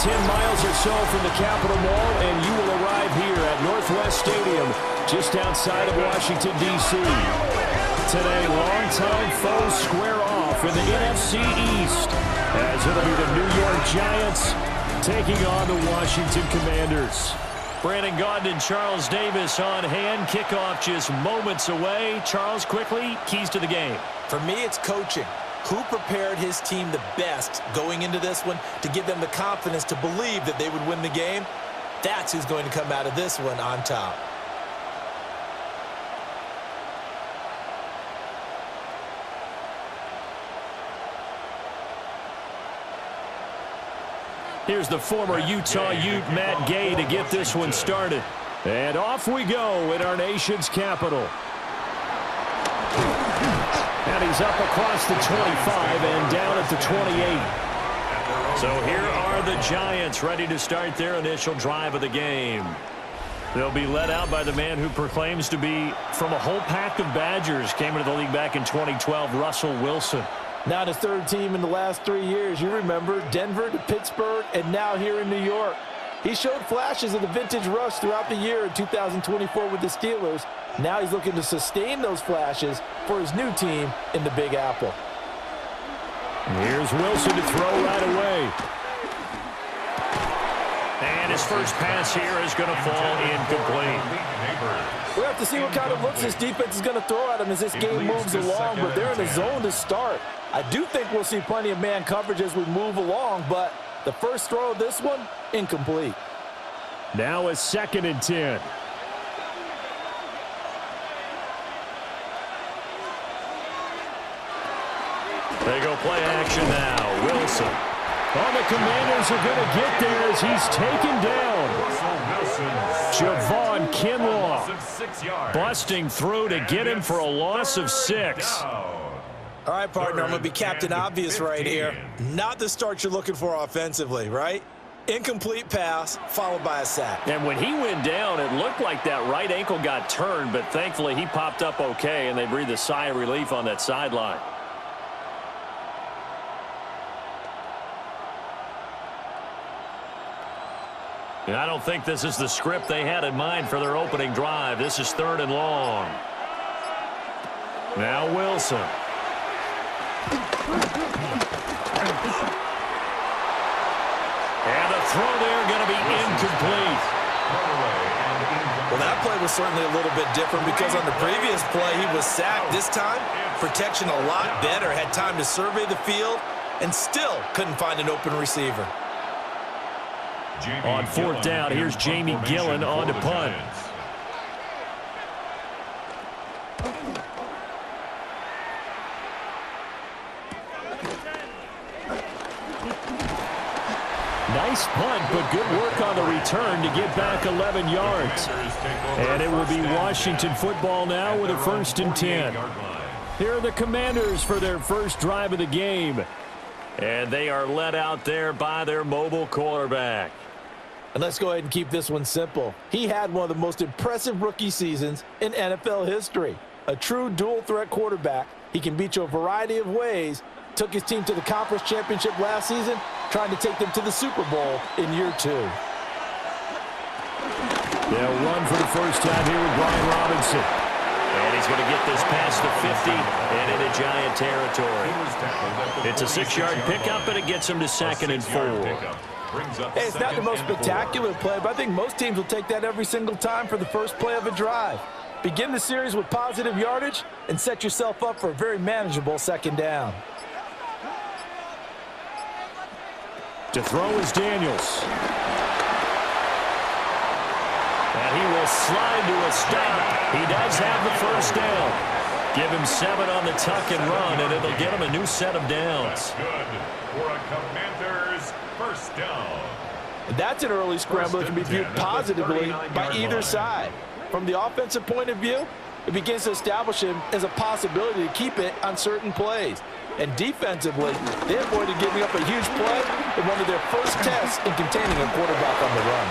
10 miles or so from the Capitol Mall, and you will arrive here at Northwest Stadium, just outside of Washington, D.C. Today, longtime foes square off in the NFC East, as it'll be the New York Giants taking on the Washington Commanders. Brandon Gaudin and Charles Davis on hand. Kickoff just moments away. Charles, quickly, keys to the game. For me, it's coaching. Who prepared his team the best going into this one to give them the confidence to believe that they would win the game? That's who's going to come out of this one on top. Here's the former Utah Ute, Matt Gay, to get this one started. And off we go in our nation's capital. And he's up across the 25 and down at the 28. So here are the Giants ready to start their initial drive of the game. They'll be led out by the man who proclaims to be from a whole pack of Badgers. Came into the league back in 2012, Russell Wilson. Now his third team in the last 3 years. You remember Denver to Pittsburgh and now here in New York. He showed flashes of the vintage rush throughout the year in 2024 with the Steelers. Now he's looking to sustain those flashes for his new team in the Big Apple. Here's Wilson to throw right away. And his first pass here is going to fall incomplete. We'll have to see what kind of looks this defense is going to throw at him as this game moves along, but they're in the zone to start. I do think we'll see plenty of man coverage as we move along, but the first throw of this one, incomplete. Now a 2nd and 10. They go play action now. Wilson. Oh, the Commanders are going to get there as he's taken down. Javon Kinlaw busting through to get him for a loss of 6. All right, partner, I'm going to be Captain Obvious right here. Not the start you're looking for offensively, right? Incomplete pass followed by a sack. And when he went down, it looked like that right ankle got turned, but thankfully he popped up okay, and they breathed a sigh of relief on that sideline. And I don't think this is the script they had in mind for their opening drive. This is 3rd and long. Now Wilson. And the throw there going to be incomplete. Well, that play was certainly a little bit different because on the previous play he was sacked. This time, protection a lot better. Had time to survey the field and still couldn't find an open receiver. On 4th down, here's Jamie Gillen on to punt. Nice punt, but good work on the return to get back 11 yards. And it will be Washington football now with a 1st and 10. Here are the Commanders for their first drive of the game. And they are led out there by their mobile quarterback. And let's go ahead and keep this one simple. He had one of the most impressive rookie seasons in NFL history. A true dual-threat quarterback. He can beat you a variety of ways. Took his team to the conference championship last season, trying to take them to the Super Bowl in year 2. They'll run for the first time here with Brian Robinson. And he's going to get this past the 50 and into Giant territory. It's a 6-yard pickup, and it gets him to 2nd and 4. Hey, it's not the most spectacular play, but I think most teams will take that every single time for the first play of a drive. Begin the series with positive yardage and set yourself up for a very manageable 2nd down. To throw is Daniels. And he will slide to a stop. He does have the first down. Give him 7 on the tuck and run, and it'll get him a new set of downs. Good for a Commanders first down. And that's an early scramble that can be viewed positively by either side. From the offensive point of view, it begins to establish him as a possibility to keep it on certain plays. And defensively, they avoided giving up a huge play in one of their first tests in containing a quarterback on the run.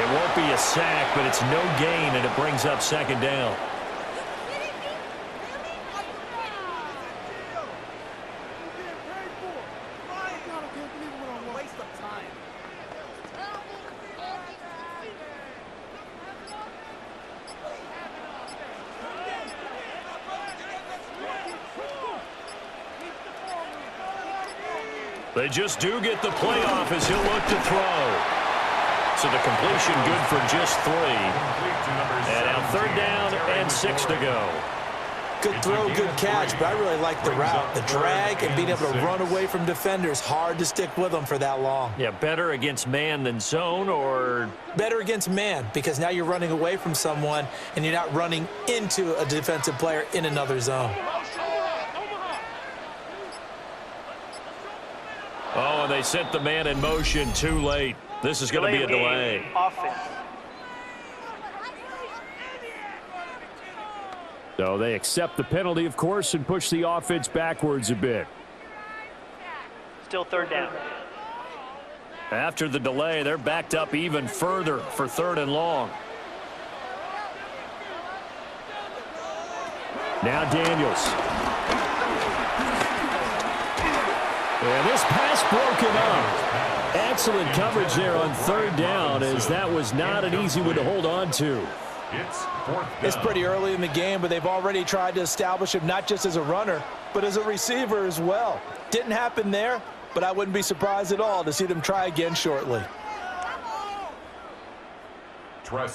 It won't be a sack, but it's no gain, and it brings up 2nd down. They just do get the playoff as he'll look to throw. So the completion good for just 3. And now 3rd down and 6 to go. Good throw, good catch, but I really like the route. The drag and being able to run away from defenders, hard to stick with them for that long. Yeah, better against man than zone, or? Better against man, because now you're running away from someone and you're not running into a defensive player in another zone. Oh, and they sent the man in motion too late. This is going to be a delay. Offense. So they accept the penalty, of course, and push the offense backwards a bit. Still 3rd down. After the delay, they're backed up even further for 3rd and long. Now Daniels. And this pass broken up. Excellent coverage there on 3rd down, as that was not an easy one to hold on to. It's pretty early in the game, but they've already tried to establish him not just as a runner, but as a receiver as well. Didn't happen there, but I wouldn't be surprised at all to see them try again shortly.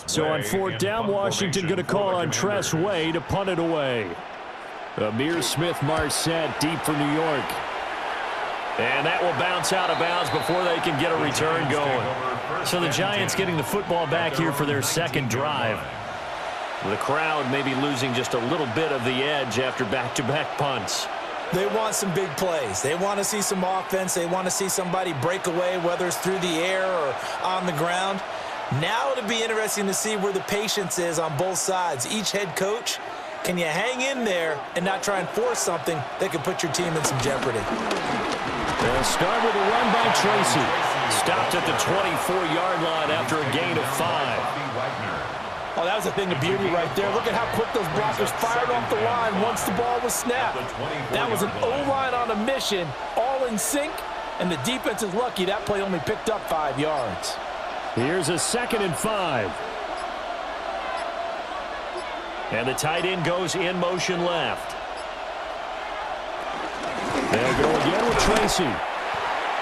So on 4th down, Washington going to call on Tress Way to punt it away. Amir Smith-Marset deep for New York. And that will bounce out of bounds before they can get a return going. So the Giants getting the football back here for their 2nd drive. The crowd maybe losing just a little bit of the edge after back-to-back punts. They want some big plays. They want to see some offense. They want to see somebody break away, whether it's through the air or on the ground. Now it'll be interesting to see where the patience is on both sides. Each head coach, can you hang in there and not try and force something that could put your team in some jeopardy? They'll start with a run by Tracy. Stopped at the 24-yard line after a gain of 5. Oh, that was a thing of beauty right there. Look at how quick those blockers fired off the line once the ball was snapped. That was an O-line on a mission, all in sync, and the defense is lucky that play only picked up 5 yards. Here's a 2nd and 5. And the tight end goes in motion left. They'll go again with Tracy.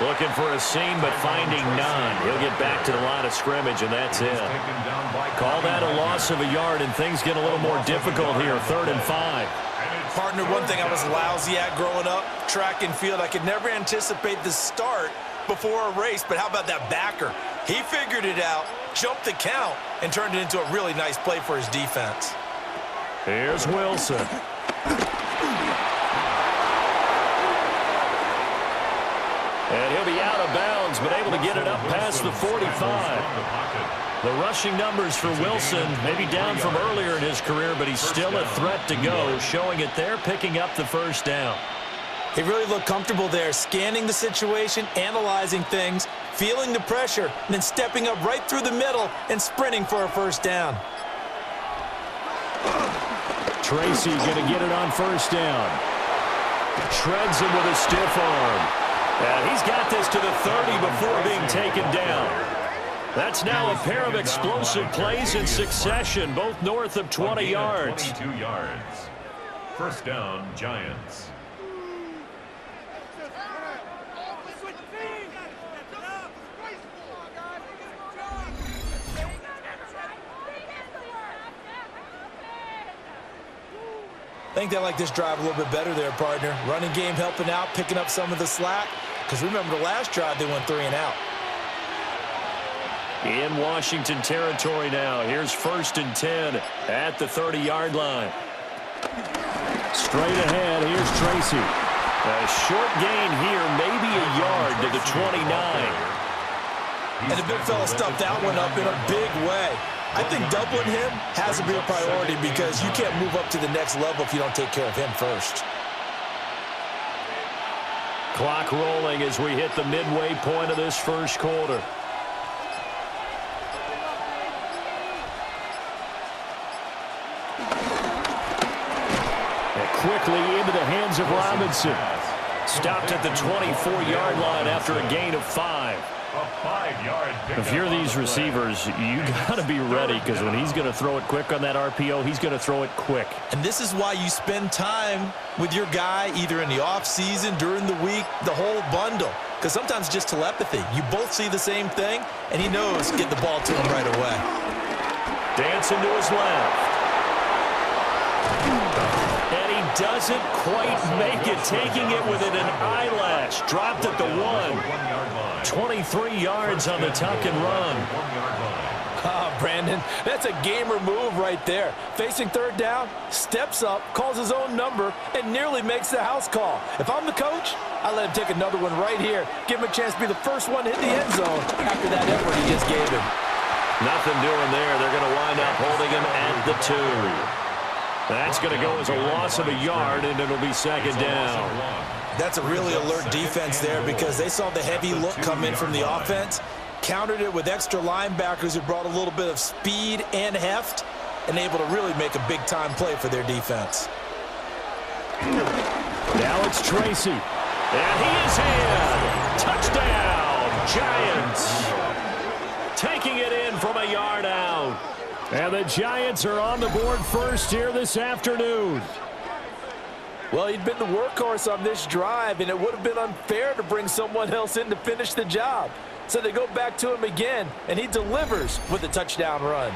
Looking for a seam, but finding none. He'll get back to the line of scrimmage, and that's it. Call that a loss of a yard, and things get a little more difficult here. 3rd and 5. Partner, one thing I was lousy at growing up, track and field, I could never anticipate the start before a race, but how about that backer? He figured it out, jumped the count, and turned it into a really nice play for his defense. Here's Wilson. And he'll be out of bounds, but able to get it up past the 45. The rushing numbers for Wilson maybe down from earlier in his career, but he's still a threat to go, showing it there, picking up the 1st down. He really looked comfortable there, scanning the situation, analyzing things, feeling the pressure, and then stepping up right through the middle and sprinting for a 1st down. Tracy going to get it on 1st down. Shreds him with a stiff arm. And he's got this to the 30 before being taken down. That's now a pair of explosive plays in succession, both north of 20 yards. 22 yards. 1st down, Giants. I think they like this drive a little bit better there, partner. Running game helping out, picking up some of the slack. Because remember, the last drive, they went 3 and out. In Washington territory now. Here's 1st and 10 at the 30-yard line. Straight ahead, here's Tracy. A short gain here, maybe a yard to the 29. And the big fella stuffed that one up in a big way. I think doubling him has to be a priority because you can't move up to the next level if you don't take care of him first. Clock rolling as we hit the midway point of this 1st quarter. And quickly into the hands of Robinson. Stopped at the 24-yard line after a gain of 5. If you're these receivers, you got to be ready because when he's going to throw it quick on that RPO, he's going to throw it quick. And this is why you spend time with your guy either in the offseason, during the week, the whole bundle. because sometimes it's just telepathy. You both see the same thing, and he knows get the ball to him right away. Dancing to his left. And he doesn't quite make it, taking it within an eyelash. Dropped at the 1. 23 yards on the tuck and run. Ah, Brandon, that's a gamer move right there. Facing third down, steps up, calls his own number, and nearly makes the house call. If I'm the coach, I let him take another one right here. Give him a chance to be the first one to hit the end zone after that effort he just gave him. Nothing doing there. They're going to wind up holding him at the 2. That's going to go as a loss of a yard, and it'll be second down. That's a really alert defense there because they saw the heavy look come in from the offense, countered it with extra linebackers who brought a little bit of speed and heft, and able to really make a big-time play for their defense. Now it's Tracy. And he is in. Touchdown, Giants. Taking it in from a yard out. And the Giants are on the board first here this afternoon. Well, he'd been the workhorse on this drive, and it would have been unfair to bring someone else in to finish the job. So they go back to him again, and he delivers with a touchdown run.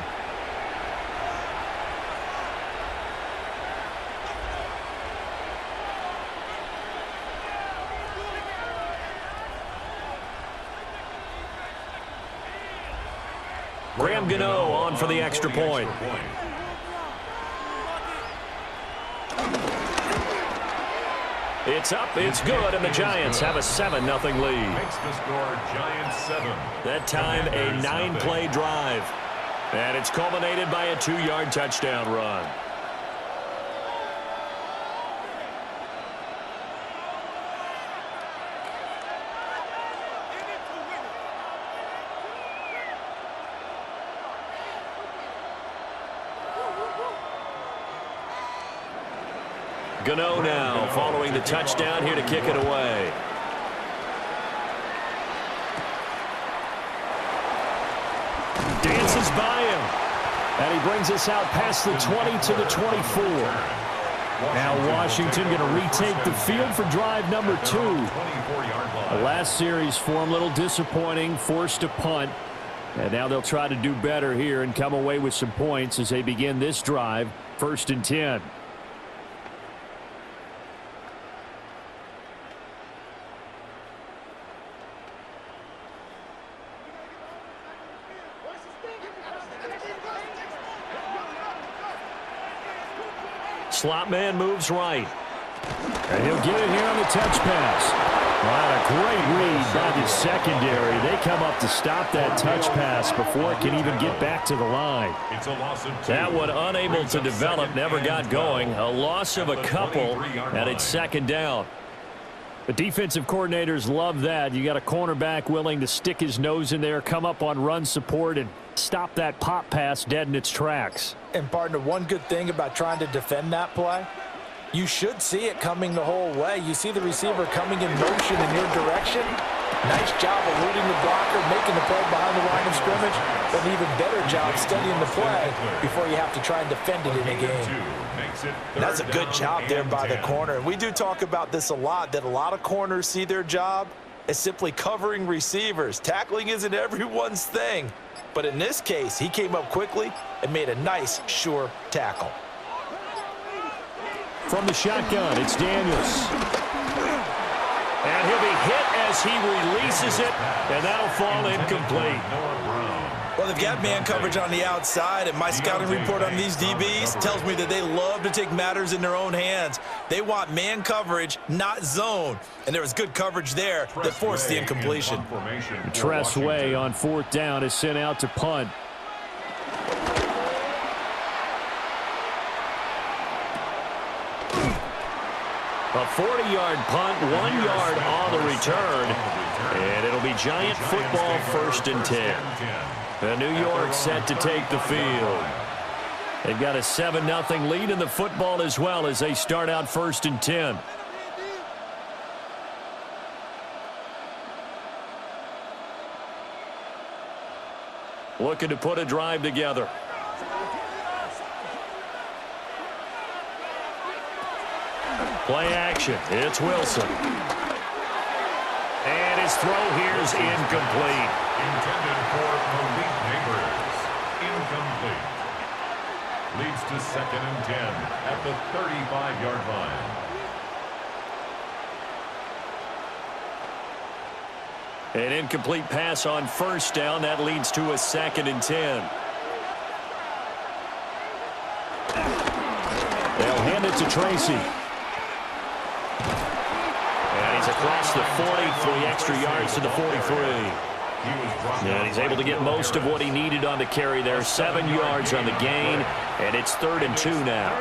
Graham Gano on for the extra point. It's up, it's good, and the Giants have a 7-0 lead. Makes the score Giants 7. That time a 9-play drive. And it's culminated by a 2-yard touchdown run. Gano now following the touchdown here to kick it away. Dances by him. And he brings us out past the 20 to the 24. Now Washington going to retake the field for drive number 2. The last series for him, a little disappointing, forced a punt. And now they'll try to do better here and come away with some points as they begin this drive, 1st and 10. Slot man moves right. And he'll get it here on the touch pass. What a great read by the secondary. They come up to stop that touch pass before it can even get back to the line. It's a loss of 2. That one unable to develop, never got going. A loss of a couple, and it's second down. The defensive coordinators love that. You got a cornerback willing to stick his nose in there, come up on run support, and stop that pop pass dead in its tracks. And, partner, one good thing about trying to defend that play, you should see it coming the whole way. You see the receiver coming in motion in your direction. Nice job eluding the blocker, making the play behind the line of scrimmage, but an even better job studying the play before you have to try and defend it in a game. That's a good job there by the corner. And we do talk about this a lot, that a lot of corners see their job as simply covering receivers. Tackling isn't everyone's thing. But in this case, he came up quickly and made a nice, sure tackle. From the shotgun, it's Daniels. And he'll be hit as he releases it, and that'll fall incomplete. Well, they've got man coverage on the outside, and my scouting report on these DBs tells me that they love to take matters in their own hands. They want man coverage, not zone. And there was good coverage there that forced the incompletion. Tressway on 4th down is sent out to punt. A 40-yard punt, 1 yard on the return, and it'll be Giant football 1st and 10. And New York set to take the field. They've got a 7-0 lead in the football as well as they start out 1st and 10. Looking to put a drive together. Play action. It's Wilson. And his throw here is incomplete. Intended for elite neighbors. Incomplete. Leads to 2nd and 10 at the 35-yard line. An incomplete pass on 1st down. That leads to a 2nd and 10. They'll hand it to Tracy. And he's across the 40, 3 extra yards to the 43. And he's able to get most of what he needed on the carry there. 7 yards on the gain, and it's 3rd and 2 now.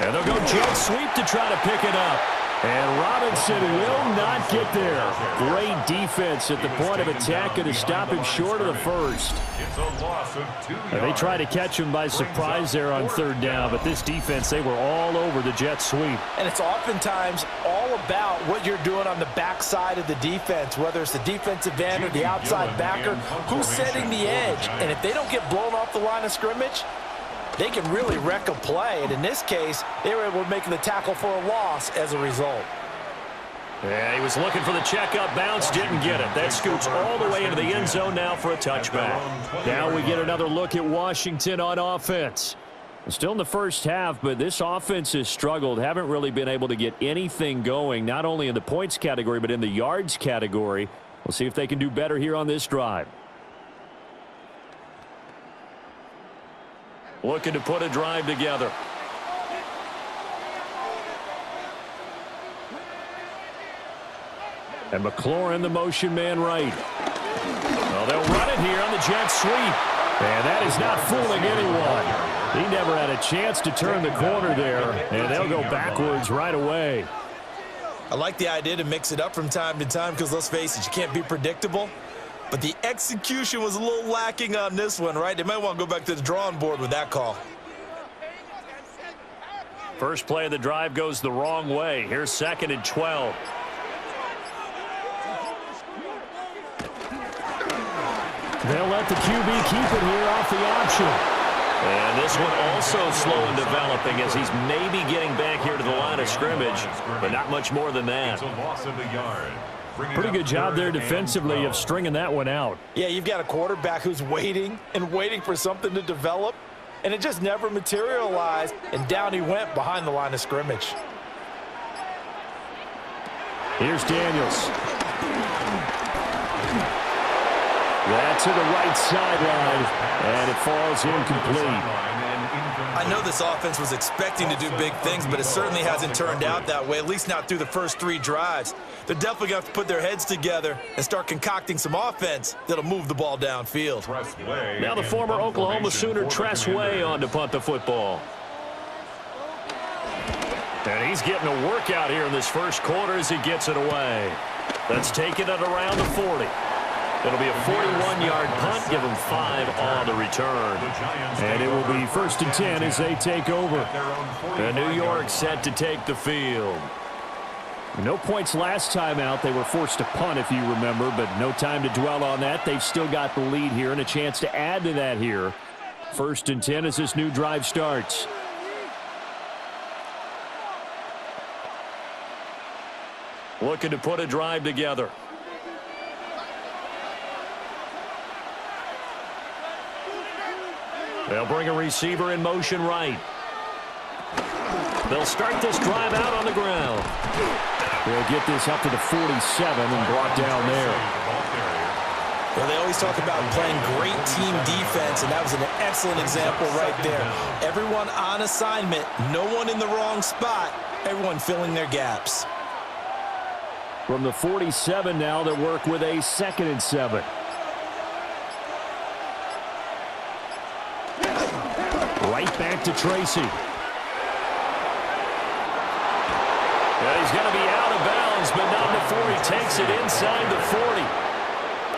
And they'll go jet sweep to try to pick it up. And Robinson will not get there. Great defense at the point of attack and to stop him short of the first. It's a loss of 2 yards. And they try to catch him by surprise there on 3rd down, but this defense, they were all over the jet sweep. And it's oftentimes all about what you're doing on the backside of the defense, whether it's the defensive end or the outside backer, who's setting the edge. And if they don't get blown off the line of scrimmage, they can really wreck a play. And in this case, they were able to make the tackle for a loss as a result. Yeah, he was looking for the checkup bounce, didn't get it. That scoots all the way into the end zone now for a touchback. Now we get another look at Washington on offense. Still in the first half, but this offense has struggled. Haven't really been able to get anything going, not only in the points category, but in the yards category. We'll see if they can do better here on this drive. Looking to put a drive together. And McLaurin, the motion man right. Well, they'll run it here on the jet sweep. And that is not fooling anyone. He never had a chance to turn the corner there. And they'll go backwards right away. I like the idea to mix it up from time to time because, let's face it, you can't be predictable. But the execution was a little lacking on this one, right? They might want to go back to the drawing board with that call. First play of the drive goes the wrong way. Here's 2nd and 12. They'll let the QB keep it here off the option. And this one also slow in developing as he's maybe getting back here to the line of scrimmage, but not much more than that. It's a loss of a yard. Pretty good job there defensively of stringing that one out. Yeah, you've got a quarterback who's waiting and waiting for something to develop, and it just never materialized, and down he went behind the line of scrimmage. Here's Daniels. That to the right sideline, and it falls incomplete. I know this offense was expecting to do big things, but it certainly hasn't turned out that way, at least not through the first 3 drives. They're definitely going to have to put their heads together and start concocting some offense that'll move the ball downfield. Now the former Oklahoma Sooner Tress Way on to punt the football. And he's getting a workout here in this first quarter as he gets it away. That's taken it around the 40. It'll be a 41-yard punt, give them 5 on the return. And it will be 1st and 10 as they take over. And New York set to take the field. No points last time out. They were forced to punt, if you remember, but no time to dwell on that. They've still got the lead here and a chance to add to that here. 1st and 10 as this new drive starts. Looking to put a drive together. They'll bring a receiver in motion right. They'll start this drive out on the ground. They'll get this up to the 47 and brought down there. Well, they always talk about playing great team defense, and that was an excellent example right there. Everyone on assignment, no one in the wrong spot, everyone filling their gaps. From the 47 now, they work with a 2nd and 7. Right back to Tracy. Yeah, he's going to be out of bounds, but not before he takes it inside the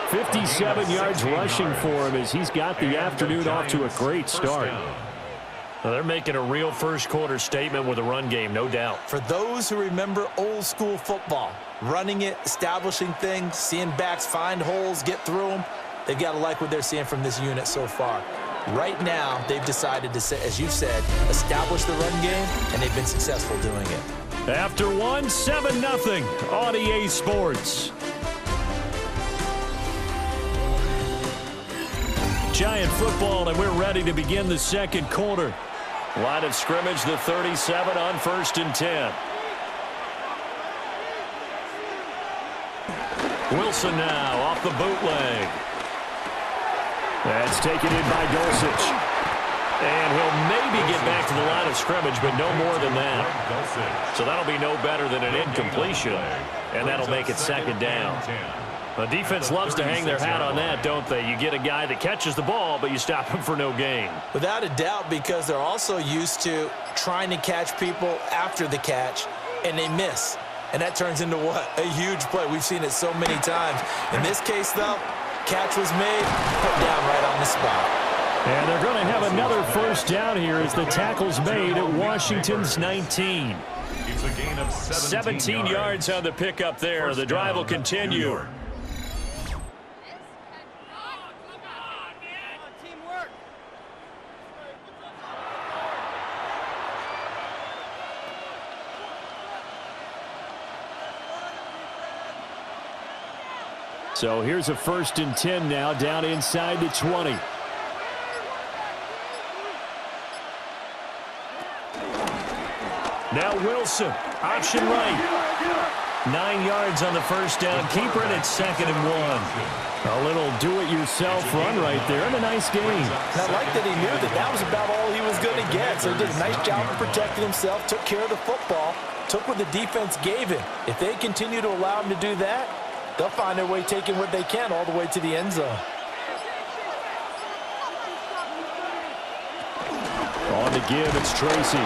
40. 57 yards rushing for him as he's got the afternoon off to a great start. Well, they're making a real first quarter statement with a run game, no doubt. For those who remember old school football, running it, establishing things, seeing backs find holes, get through them. They've got to like what they're seeing from this unit so far. Right now, they've decided to, as you said, establish the run game, and they've been successful doing it. After one, 7-0 on EA Sports. Giant football, and we're ready to begin the second quarter. Line of scrimmage, the 37 on 1st and 10. Wilson now off the bootleg. That's taken in by Dulcich. And he'll maybe get back to the line of scrimmage, but no more than that. So that'll be no better than an incompletion, and that'll make it 2nd down. The defense loves to hang their hat on that, don't they? You get a guy that catches the ball, but you stop him for no gain. Without a doubt, because they're also used to trying to catch people after the catch, and they miss. And that turns into what? A huge play. We've seen it so many times. In this case, though, catch was made, put down right on the spot. And they're going to have another 1st down here as the tackle's made at Washington's 19. It's a gain of 17 yards on the pickup there. The drive will continue. So here's a 1st and 10 now, down inside the 20. Now Wilson, option right. 9 yards on the 1st down. Keeper, and it's 2nd and 1. A little do-it-yourself run right there, and a nice gain. And I like that he knew that that was about all he was going to get. So he did a nice job of protecting himself, took care of the football, took what the defense gave him. If they continue to allow him to do that, they'll find their way taking what they can all the way to the end zone. On the give, it's Tracy.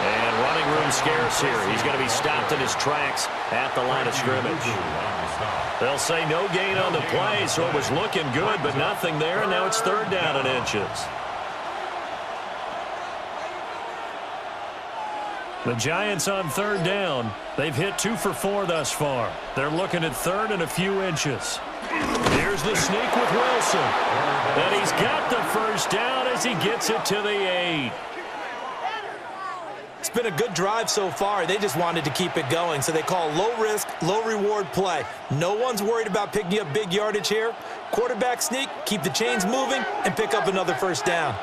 And running room scarce here. He's going to be stopped in his tracks at the line of scrimmage. They'll say no gain on the play, so it was looking good, but nothing there, and now it's 3rd down and inches. The Giants on 3rd down. They've hit 2 for 4 thus far. They're looking at 3rd and a few inches. Here's the sneak with Wilson. And he's got the 1st down as he gets it to the 8. It's been a good drive so far. They just wanted to keep it going, so they call low-risk, low-reward play. No one's worried about picking up big yardage here. Quarterback sneak, keep the chains moving, and pick up another 1st down.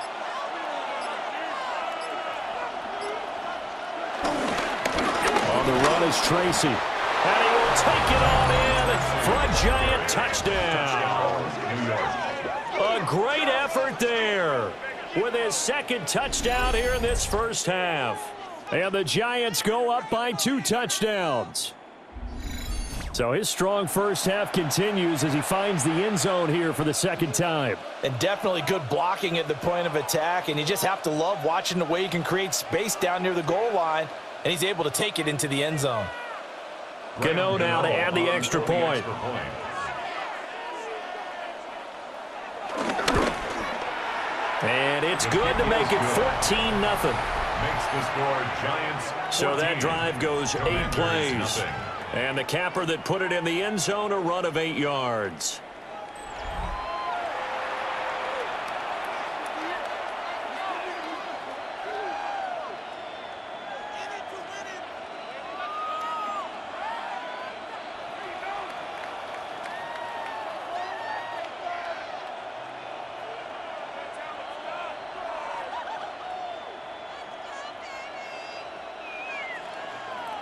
On the run is Tracy. And he will take it on in for a Giant touchdown. A great effort there with his 2nd touchdown here in this 1st half. And the Giants go up by 2 touchdowns. So his strong 1st half continues as he finds the end zone here for the 2nd time. And definitely good blocking at the point of attack, and you just have to love watching the way he can create space down near the goal line, and he's able to take it into the end zone. Gano now to add the extra point. And it's good to make it 14-0. Makes the score Giants 14. So that drive goes 8 plays. And the capper that put it in the end zone, a run of 8 yards.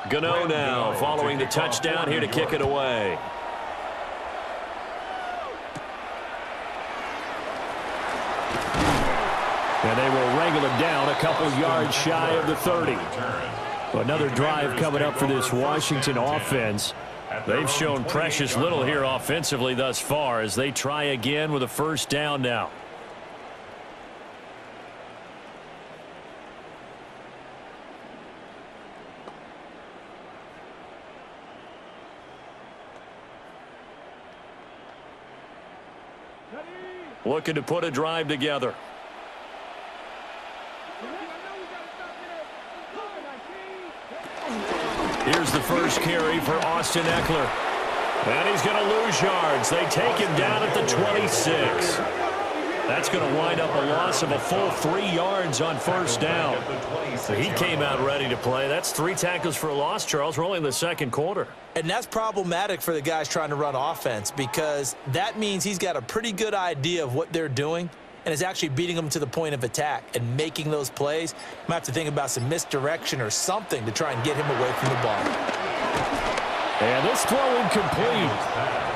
Gano now following the touchdown here to kick it away. And they will wrangle him down a couple yards shy of the 30. Another drive coming up for this Washington offense. They've shown precious little here offensively thus far as they try again with a 1st down now. Looking to put a drive together. Here's the first carry for Austin Eckler. And he's going to lose yards. They take him down at the 26. That's going to wind up a loss of a full 3 yards on first down. He came out ready to play. That's 3 tackles for a loss, Charles. We're only in the second quarter. And that's problematic for the guys trying to run offense because that means he's got a pretty good idea of what they're doing and is actually beating them to the point of attack and making those plays. Might have to think about some misdirection or something to try and get him away from the ball. And this throw incomplete.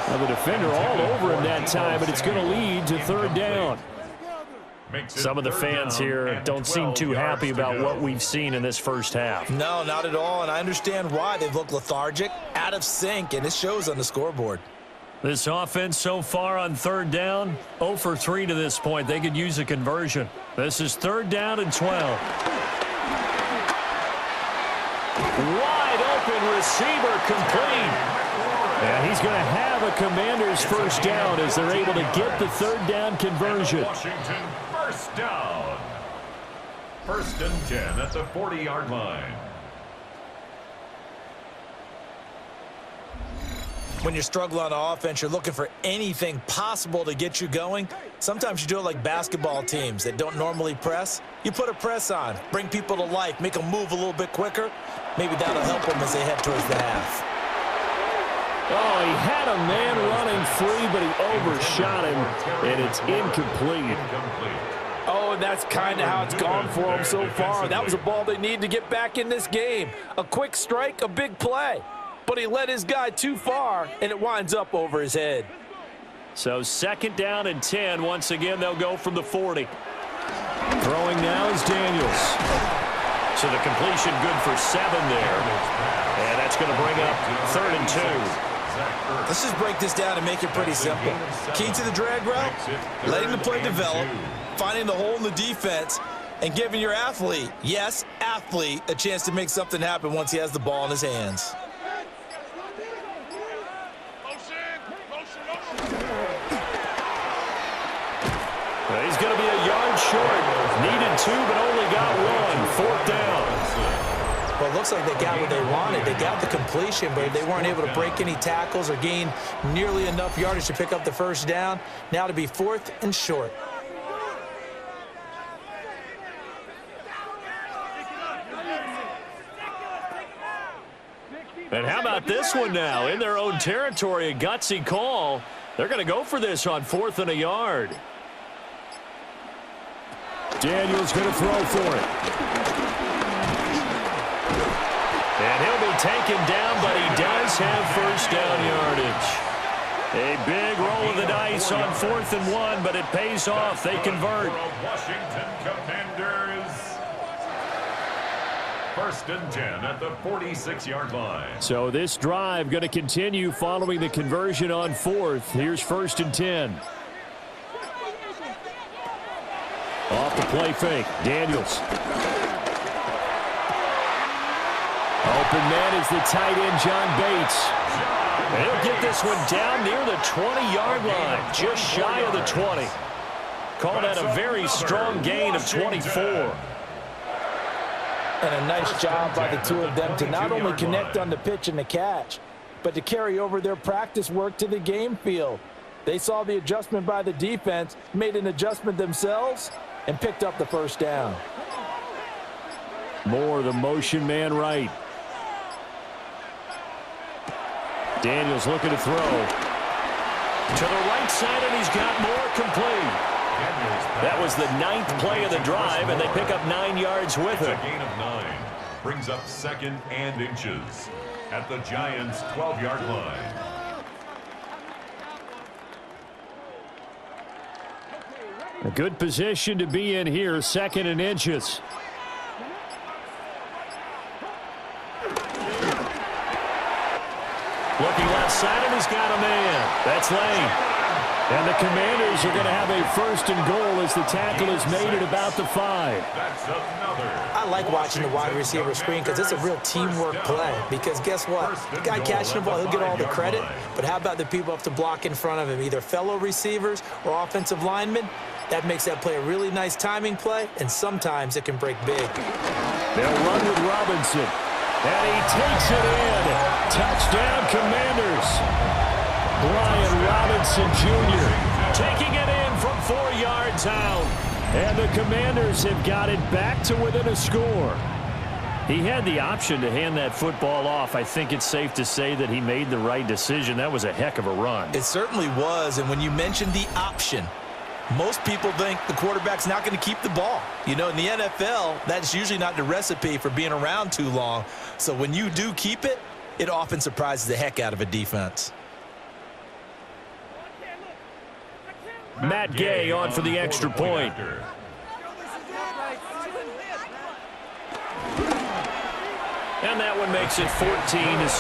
Now the defender all over him that time, but it's going to lead to third down. Some of the fans here don't seem too happy about what we've seen in this first half. No, not at all, and I understand why. They've looked lethargic, out of sync, and it shows on the scoreboard. This offense so far on third down, 0 for 3 to this point. They could use a conversion. This is third down and 12. Wide open receiver complete. And he's going to have a Commander's first down as they're able to get the third down conversion. Washington first down. 1st and 10 at the 40-yard line. When you're struggling on offense, you're looking for anything possible to get you going. Sometimes you do it like basketball teams that don't normally press. You put a press on, bring people to life, make them move a little bit quicker. Maybe that'll help them as they head towards the half. Oh, he had a man running free, but he overshot him, and it's incomplete. Oh, and that's kind of how it's gone for them so far. That was a ball they need to get back in this game. A quick strike, a big play. But he led his guy too far, and it winds up over his head. So 2nd down and 10. Once again, they'll go from the 40. Throwing now is Daniels. So the completion good for 7 there. And that's going to bring up 3rd and 2. Let's just break this down and make it pretty simple. Key to the drag route, letting the play develop, finding the hole in the defense, and giving your athlete, yes, athlete, a chance to make something happen once he has the ball in his hands. He's going to be a yard short. Needed 2, but only got 1. 4th down. Well, it looks like they got what they wanted. They got the completion, but they weren't able to break any tackles or gain nearly enough yardage to pick up the first down. Now to be 4th and short. And how about this one now? In their own territory, a gutsy call. They're going to go for this on 4th and a yard. Daniels going to throw for it. And he'll be taken down, but he does have first down yardage. A big roll of the dice on 4th and 1, but it pays off. They convert. Washington Commanders. 1st and 10 at the 46-yard line. So this drive going to continue following the conversion on 4th. Here's 1st and 10. Off the play fake. Daniels. Open man is the tight end, John Bates. And he'll get this one down near the 20-yard line, just shy of the 20. Call that a very strong gain of 24. And a nice job by the two of them to not only connect on the pitch and the catch, but to carry over their practice work to the game field. They saw the adjustment by the defense, made an adjustment themselves, and picked up the first down. Moore, the motion man right. Daniels looking to throw. To the right side, and he's got Moore complete. That was the 9th play of the drive, and they pick up 9 yards with it. A gain of 9 brings up 2nd and inches at the Giants' 12-yard line. A good position to be in here, 2nd and inches. Looking left side, and he's got a man. That's Lane. And the Commanders are going to have a 1st and goal as the tackle is made at about the 5. That's another. I like watching the wide receiver screen because it's a real teamwork play. Because guess what? The guy catching the ball, he'll get all the credit. But how about the people up to block in front of him, either fellow receivers or offensive linemen? That makes that play a really nice timing play, and sometimes it can break big. They'll run with Robinson. And he takes it in. Touchdown, Commanders. Brian Robinson Jr. taking it in from 4 yards out. And the Commanders have got it back to within a score. He had the option to hand that football off. I think it's safe to say that he made the right decision. That was a heck of a run. It certainly was. And when you mentioned the option, most people think the quarterback's not going to keep the ball. You know, in the NFL, that's usually not the recipe for being around too long. So when you do keep it, it often surprises the heck out of a defense. Matt Gay on for the extra point. And that one makes it 14-7. Makes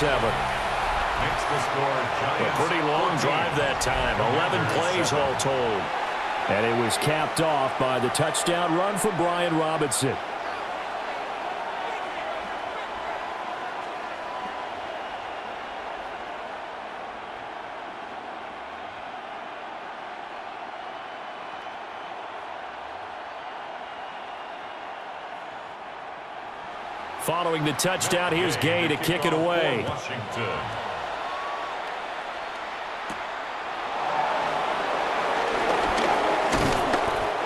the score Giants. A pretty long drive that time. 11 plays all told. And it was capped off by the touchdown run for Brian Robinson. Following the touchdown, here's Gay to kick it away. Washington.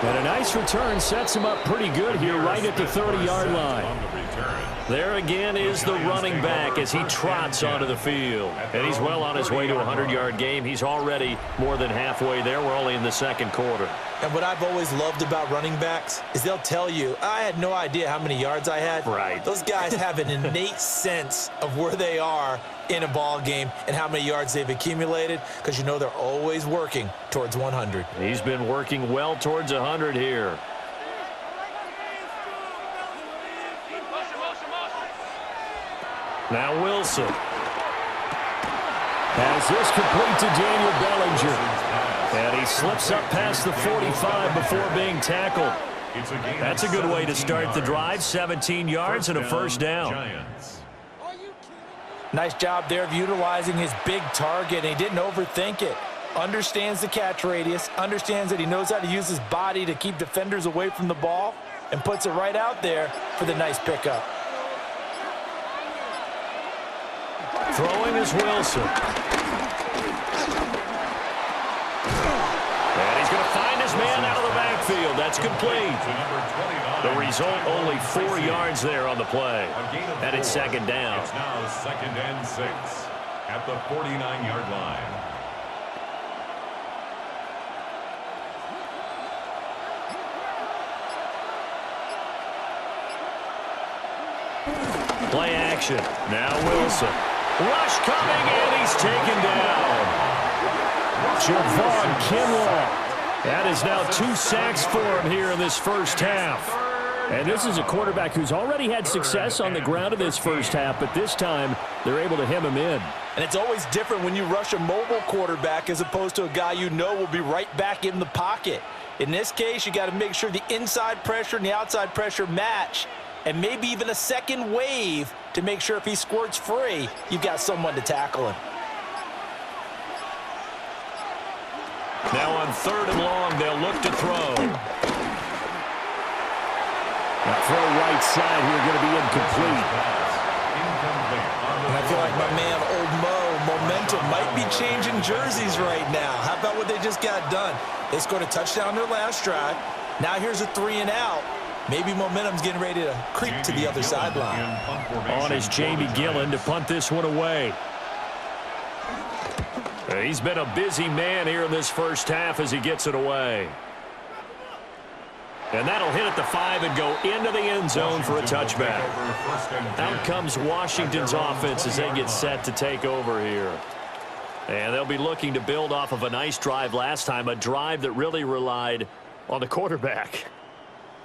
And a nice return sets him up pretty good here right at the 30-yard line. There again is the running back as he trots onto the field. And he's well on his way to a 100-yard game. He's already more than halfway there. We're only in the second quarter. And what I've always loved about running backs is they'll tell you, I had no idea how many yards I had. Right. Those guys have an innate sense of where they are in a ball game and how many yards they've accumulated, because you know they're always working towards 100. He's been working well towards 100 here. Now Wilson has this complete to Daniel Bellinger. And he slips up past the 45 before being tackled. That's a good way to start the drive. 17 yards and a first down. Nice job there of utilizing his big target. And he didn't overthink it. Understands the catch radius. Understands that he knows how to use his body to keep defenders away from the ball. And puts it right out there for the nice pickup. Throwing is Wilson. And he's going to find his man out of the backfield. That's complete. The result, only 4 yards there on the play. And it's second down. It's now 2nd and 6 at the 49-yard line. Play action. Now Wilson. Rush coming, and he's taken down. Javon Kinlaw. That is now 2 sacks for him here in this first half. And this is a quarterback who's already had success on the ground in this first half, but this time they're able to hem him in. And it's always different when you rush a mobile quarterback as opposed to a guy you know will be right back in the pocket. In this case, you got to make sure the inside pressure and the outside pressure match, and maybe even a second wave to make sure if he squirts free, you've got someone to tackle him. Now on 3rd and long, they'll look to throw. That throw right side here going to be incomplete. And I feel like my man, Old Mo, momentum might be changing jerseys right now. How about what they just got done? They scored a touchdown their last drive. Now here's a 3 and out. Maybe momentum's getting ready to creep to the other sideline. On is Jamie Gillen to punt this one away. He's been a busy man here in this first half as he gets it away. And that'll hit at the 5 and go into the end zone for a touchback. Out comes Washington's offense as they get set to take over here. And they'll be looking to build off of a nice drive last time, a drive that really relied on the quarterback.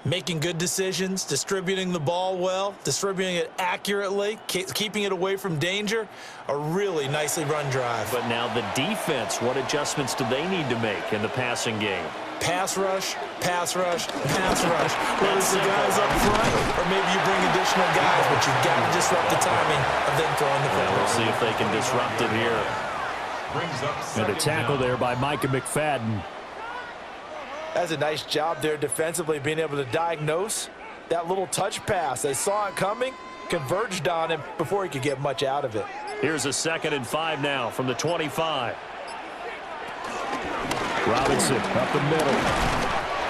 Making good decisions, distributing the ball well, distributing it accurately, keeping it away from danger. A really nicely run drive. But now the defense, what adjustments do they need to make in the passing game? Pass rush, pass rush, pass rush. Whether it's the guys up front, or maybe you bring additional guys, but you've got to disrupt the timing of them throwing the football. We'll see if they can disrupt it here. And a tackle there by Micah McFadden. That's a nice job there defensively, being able to diagnose that little touch pass. They saw it coming, converged on him before he could get much out of it. Here's a 2nd and 5 now from the 25. Robinson up the middle.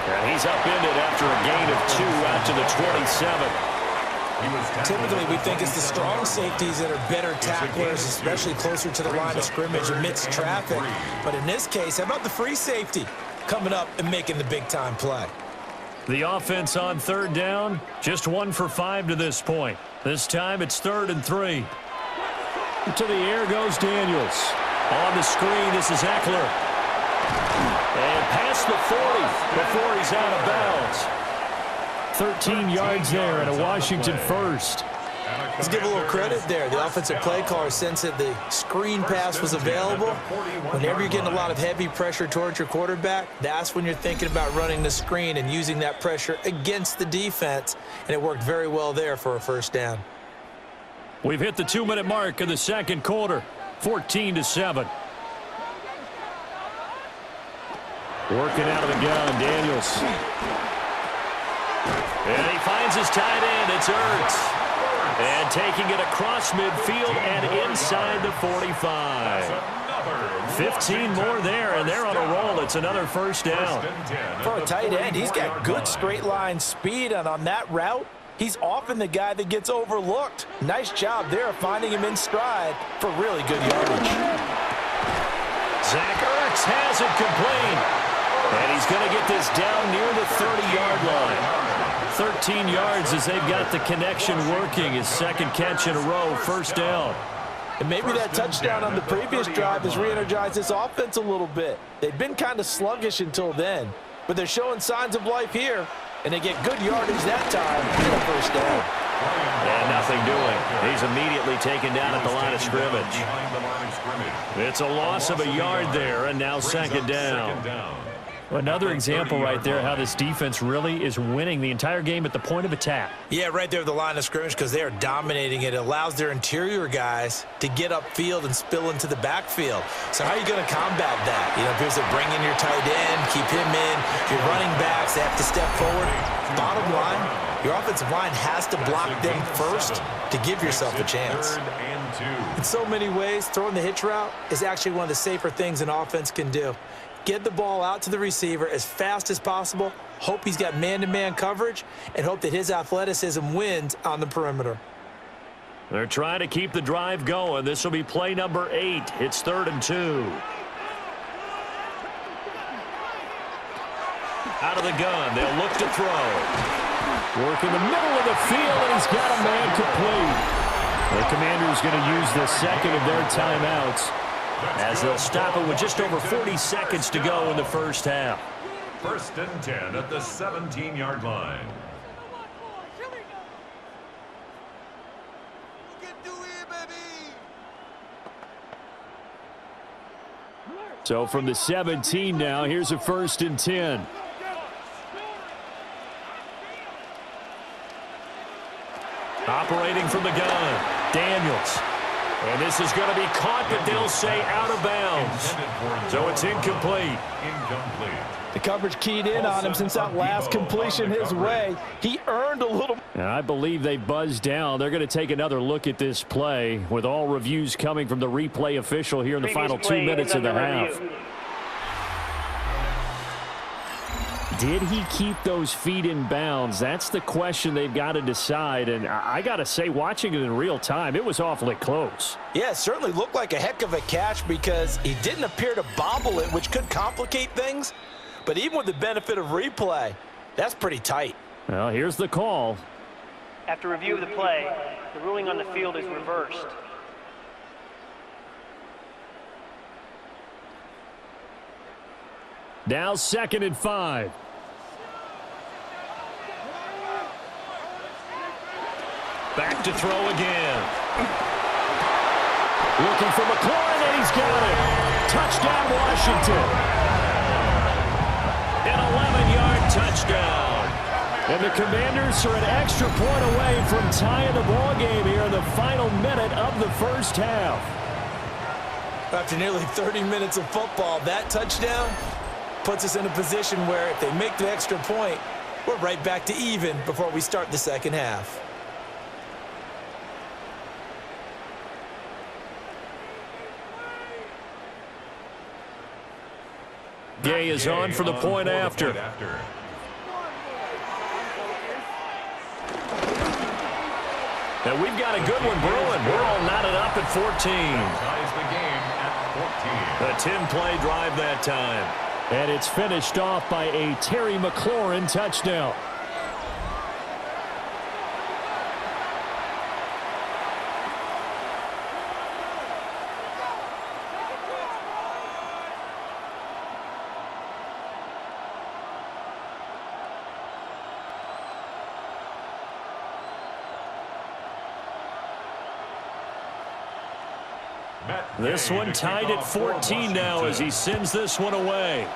And he's upended after a gain of 2 out to the 27. Typically, we think it's the strong safeties that are better tacklers, especially closer to the line of scrimmage amidst traffic. But in this case, how about the free safety coming up and making the big-time play? The offense on 3rd down, just 1 for 5 to this point. This time it's 3rd and 3. To the air goes Daniels. On the screen, this is Eckler. And past the 40 before he's out of bounds. 13 yards there and a Washington first. Let's give a little credit there. The offensive play caller sensed that the screen pass was available. Whenever you're getting a lot of heavy pressure towards your quarterback, that's when you're thinking about running the screen and using that pressure against the defense. And it worked very well there for a first down. We've hit the 2-minute mark of the 2nd quarter, 14-7. Working out of the gun, Daniels. And he finds his tight end. It's Ertz. And taking it across midfield and inside the 45. 15 more there, and they're on a roll. It's another first down. For a tight end, he's got good straight line speed, and on that route, he's often the guy that gets overlooked. Nice job there finding him in stride for really good yardage. Zach Ertz has it complete. And he's going to get this down near the 30-yard line. 13 yards as they've got the connection working. His 2nd catch in a row, first down. And maybe that touchdown on the previous drive has re-energized this offense a little bit. They've been kind of sluggish until then, but they're showing signs of life here, and they get good yardage that time in a first down. And nothing doing. He's immediately taken down at the line of scrimmage. It's a loss of a yard there, and now 2nd down. Another example right there how this defense really is winning the entire game at the point of attack. Yeah, right there at the line of scrimmage because they are dominating it. It allows their interior guys to get upfield and spill into the backfield. So how are you going to combat that? You know, if there's a bring in your tight end, keep him in. Your running backs, they have to step forward. Bottom line, your offensive line has to block them first to give yourself a chance. In so many ways, throwing the hitch route is actually one of the safer things an offense can do. Get the ball out to the receiver as fast as possible, hope he's got man-to-man coverage, and hope that his athleticism wins on the perimeter. They're trying to keep the drive going. This will be play number 8. It's 3rd and 2. Out of the gun, they'll look to throw. Work in the middle of the field, and he's got a man complete. The Commanders going to use the 2nd of their timeouts, as they'll stop it with just over 40 seconds to go in the first half. 1st and 10 at the 17-yard line. So from the 17 now, here's a 1st and 10. Operating from the gun, Daniels. And this is going to be caught, but they'll say out of bounds. So it's incomplete. The coverage keyed in on him since that last completion his way. He earned a little. And I believe they buzzed down. They're going to take another look at this play with all reviews coming from the replay official here in the final 2 minutes of the half. Did he keep those feet in bounds? That's the question they've got to decide. And I got to say, watching it in real time, it was awfully close. Yeah, it certainly looked like a heck of a catch because he didn't appear to bobble it, which could complicate things. But even with the benefit of replay, that's pretty tight. Well, here's the call. After review of the play, the ruling on the field is reversed. Now 2nd and 5. Back to throw again. Looking for McLaurin, and he's got it. Touchdown, Washington. An 11-yard touchdown. And the Commanders are an extra point away from tying the ball game here in the final minute of the first half. After nearly 30 minutes of football, that touchdown puts us in a position where if they make the extra point, we're right back to even before we start the second half. Gay is on for the point after. And we've got a good one brewing. We're all knotted up at 14. Ties the game at 14. A 10-play drive that time. And it's finished off by a Terry McLaurin touchdown. This one tied at 14 now as he sends this one away.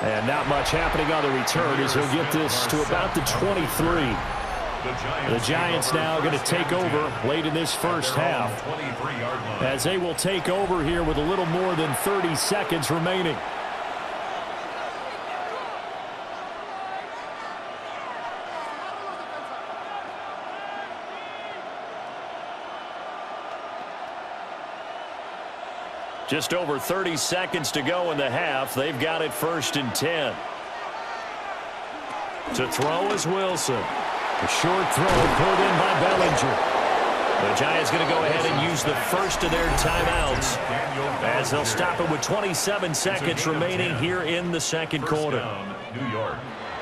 And not much happening on the return as he'll get this to about the 23. The Giants now going to take over late in this first half as they will take over here with a little more than 30 seconds remaining. Just over 30 seconds to go in the half. They've got it 1st and 10. To throw is Wilson. A short throw pulled in by Bellinger. The Giants going to go ahead and use the first of their timeouts as they'll stop it with 27 seconds remaining here in the second quarter.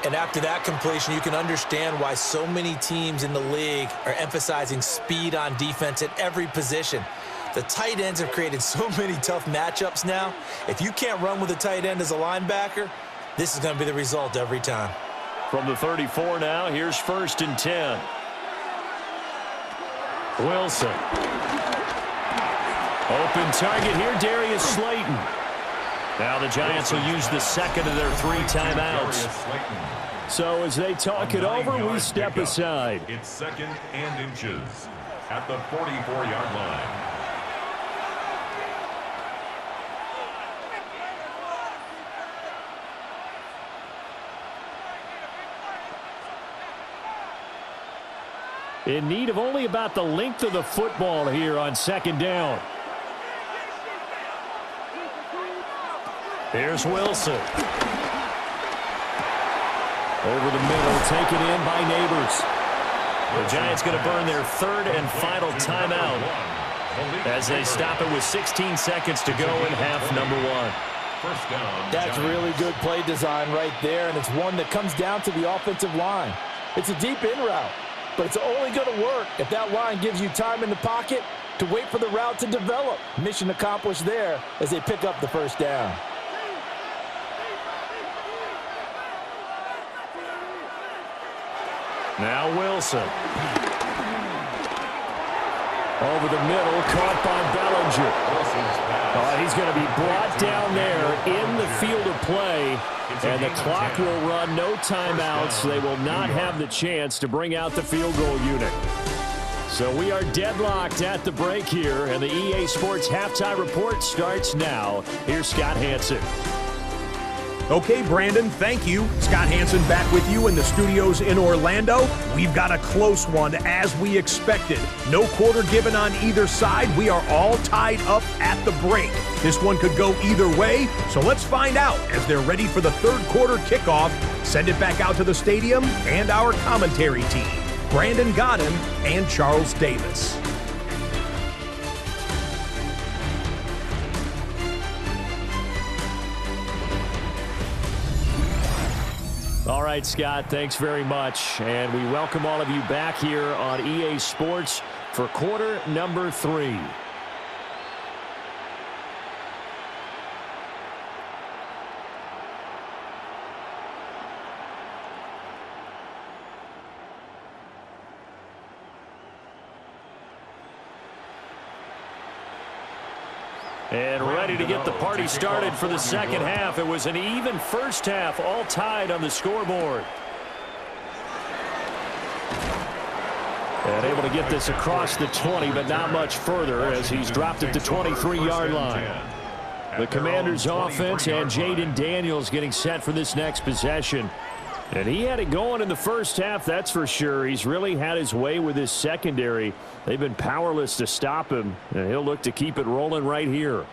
And after that completion, you can understand why so many teams in the league are emphasizing speed on defense at every position. The tight ends have created so many tough matchups now. If you can't run with a tight end as a linebacker, this is going to be the result every time. From the 34 now, here's 1st and 10. Wilson. Open target here, Darius Slayton. Now the Giants will use the second of their 3 timeouts. So as they talk it over, we step aside. It's 2nd and inches at the 44-yard line. In need of only about the length of the football here on 2nd down. Here's Wilson. Over the middle, taken in by Neighbors. The Giants going to burn their 3rd and final timeout as they stop it with 16 seconds to go in half number 1. First down. That's really good play design right there, and it's one that comes down to the offensive line. It's a deep in route, but it's only going to work if that line gives you time in the pocket to wait for the route to develop. Mission accomplished there as they pick up the first down. Now Wilson. Over the middle, caught by Bellinger. He's going to be brought down there in the field of play, and the clock will run. No timeouts. They will not have the chance to bring out the field goal unit. So we are deadlocked at the break here, and the EA Sports Halftime Report starts now. Here's Scott Hanson. Okay, Brandon, thank you. Scott Hanson back with you in the studios in Orlando. We've got a close one, as we expected. No quarter given on either side. We are all tied up at the break. This one could go either way, so let's find out as they're ready for the 3rd quarter kickoff. Send it back out to the stadium and our commentary team, Brandon Godden and Charles Davis. All right, Scott, thanks very much. And we welcome all of you back here on EA Sports for quarter number 3. And ready to get the party started for the second half. It was an even first half, all tied on the scoreboard. And able to get this across the 20, but not much further as he's dropped at the 23-yard line. The Commanders' offense and Jaden Daniels getting set for this next possession. And he had it going in the first half, that's for sure. He's really had his way with his secondary. They've been powerless to stop him, and he'll look to keep it rolling right here.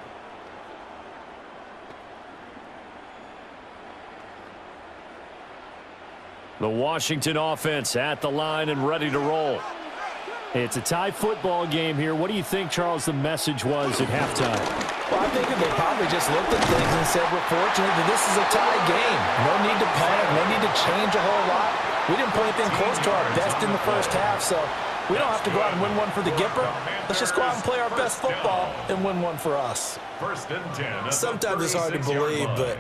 The Washington offense at the line and ready to roll. It's a tie football game here. What do you think, Charles, the message was at halftime? Well, I think they probably just looked at things and said, we're fortunate that this is a tie game. No need to panic, no need to change a whole lot. We didn't play anything close to our best in the first half, so we don't have to go out and win one for the Gipper. Let's just go out and play our best football and win one for us. First and 10. Sometimes it's hard to believe, but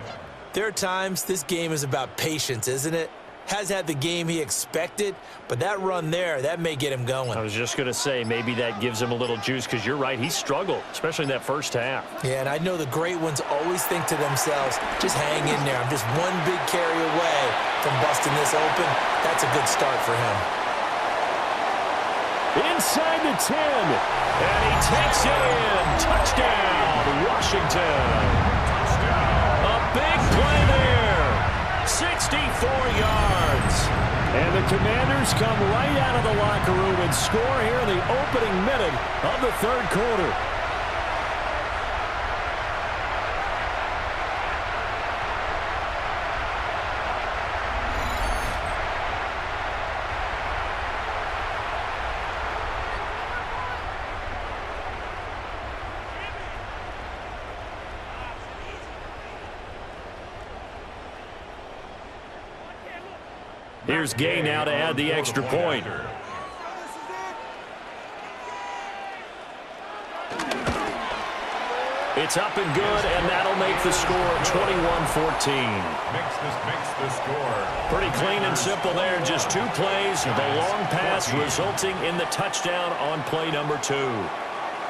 there are times this game is about patience, isn't it? Has had the game he expected, but that run there, that may get him going. I was just going to say, maybe that gives him a little juice, because you're right, he struggled, especially in that first half. Yeah, and I know the great ones always think to themselves, just hang in there. I'm just one big carry away from busting this open. That's a good start for him. Inside the 10, and he takes it in. Touchdown, Washington. A big play there. 64 yards. And the Commanders come right out of the locker room and score here in the opening minute of the third quarter. Here's Gay now to add the extra point. It's up and good, and that'll make the score 21-14. Makes the score. Pretty clean and simple there. Just two plays. The long pass resulting in the touchdown on play number 2.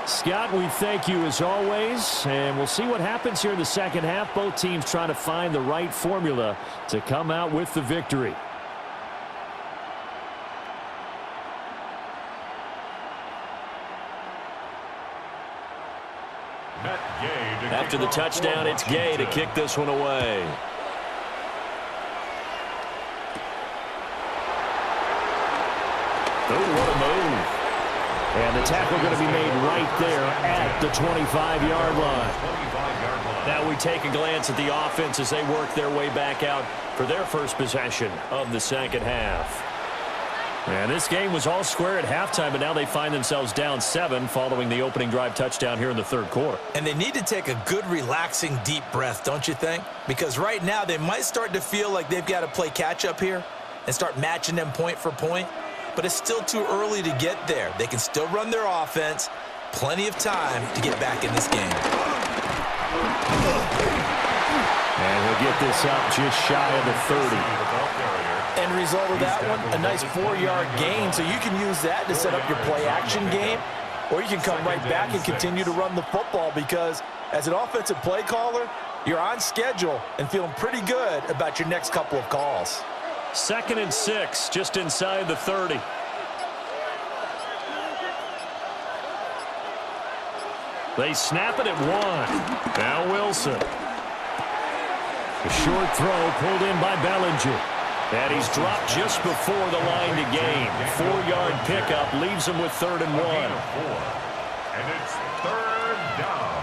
Scott, we thank you as always, and we'll see what happens here in the second half. Both teams trying to find the right formula to come out with the victory. After the touchdown, it's Gay to kick this one away. Oh, what a move. And the tackle going to be made right there at the 25-yard line. Now we take a glance at the offense as they work their way back out for their first possession of the second half. And this game was all square at halftime, but now they find themselves down 7 following the opening drive touchdown here in the third quarter. And they need to take a good, relaxing, deep breath, don't you think? Because right now they might start to feel like they've got to play catch-up here and start matching them point for point. But it's still too early to get there. They can still run their offense. Plenty of time to get back in this game. And he'll get this up just shy of the 30. End result of that one, a nice 4-yard gain, so you can use that to set up your play-action game, or you can come right back and continue to run the football, because as an offensive play caller, you're on schedule and feeling pretty good about your next couple of calls. 2nd and 6, just inside the 30. They snap it at 1. Now Wilson. A short throw pulled in by Bellinger. And he's dropped just before the line to gain. 4-yard pickup leaves him with 3rd and 1. And it's 3rd down.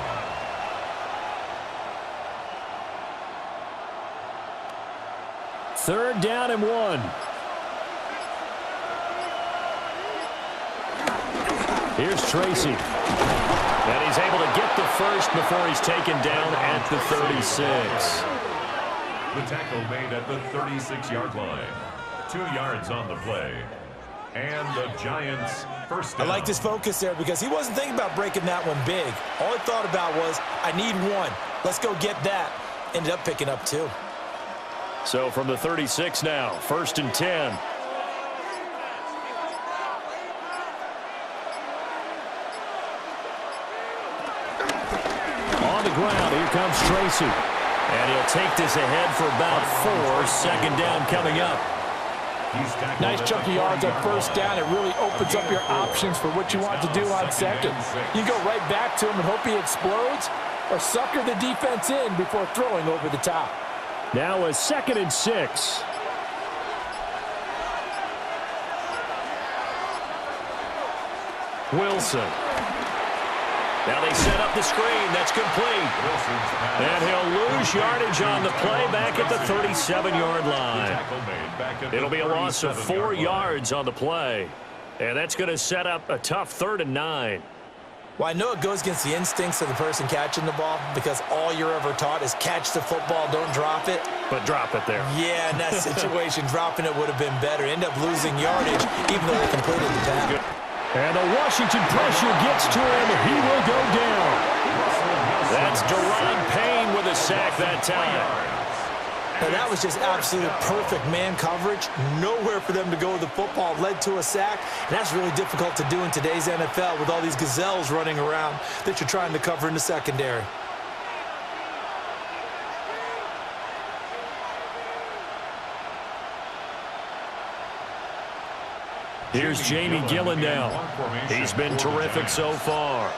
Third down and 1. Here's Tracy. And he's able to get the first before he's taken down at the 36. The tackle made at the 36-yard line. 2 yards on the play. And the Giants first down. I like his focus there because he wasn't thinking about breaking that one big. All he thought about was, I need 1. Let's go get that. Ended up picking up 2. So from the 36 now, 1st and 10. On the ground, here comes Tracy. And he'll take this ahead for about 4. 2nd down coming up. Nice chunky yards on 1st down. It really opens up your options for what you want to do on 2nd. You go right back to him and hope he explodes, or sucker the defense in before throwing over the top. Now a 2nd and 6. Wilson. Now they set up the screen. That's complete. And he'll lose yardage on the play back at the 37-yard line. It'll be a loss of 4 yards on the play. And that's going to set up a tough 3rd and 9. Well, I know it goes against the instincts of the person catching the ball because all you're ever taught is catch the football, don't drop it. But drop it there. Yeah, in that situation, dropping it would have been better. End up losing yardage, even though they completed the pass. And the Washington pressure gets to him. He will go down. That's Deron Payne with a sack that time. Now, that was just absolute perfect man coverage. Nowhere for them to go with the football. Led to a sack. And that's really difficult to do in today's NFL with all these gazelles running around that you're trying to cover in the secondary. Here's Jamie Gillen now. He's been terrific so far.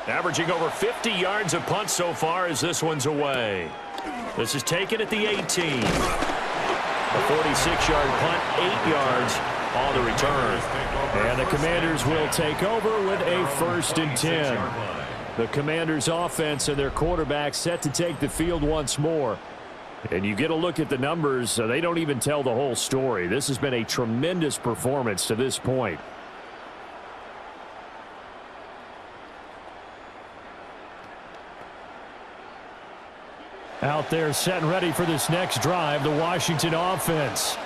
Averaging over 50 yards of punt so far as this one's away. This is taken at the 18. A 46-yard punt, 8 yards on the return. And the Commanders will take over with a 1st and 10. The Commanders' offense and their quarterback set to take the field once more. And you get a look at the numbers, they don't even tell the whole story. This has been a tremendous performance to this point. Out there set and ready for this next drive, the Washington offense.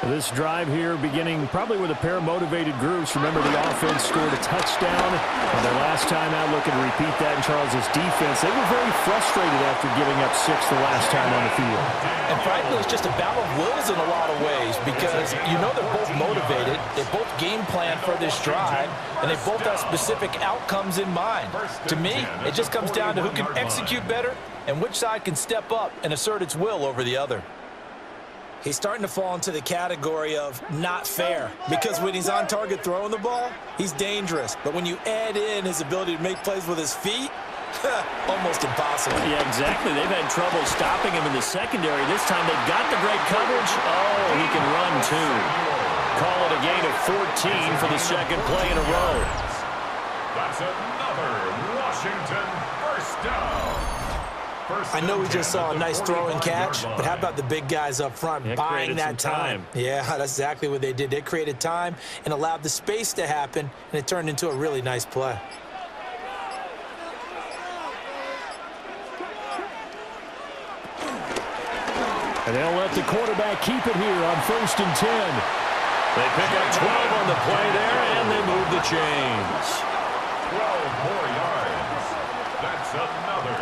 This drive here beginning probably with a pair of motivated groups. Remember, the offense scored a touchdown on their last time out. Looking to repeat that in Charles's defense. They were very frustrated after giving up 6 the last time on the field. And frankly, it's just a battle of wills in a lot of ways because you know they're both motivated. They both game plan for this drive, and they both have specific outcomes in mind. To me, it just comes down to who can execute better and which side can step up and assert its will over the other. He's starting to fall into the category of not fair because when he's on target throwing the ball, he's dangerous. But when you add in his ability to make plays with his feet, almost impossible. Yeah, exactly. They've had trouble stopping him in the secondary. This time they've got the great coverage. Oh, he can run too. Call it a gain of 14 for the second play in a row. That's another Washington first down. I know we just saw a nice throw and catch, but how about the big guys up front buying that time? Yeah, that's exactly what they did. They created time and allowed the space to happen, and it turned into a really nice play. And they'll let the quarterback keep it here on 1st and 10. They pick up 12 on the play there, and they move the chains. 12 more yards. That's another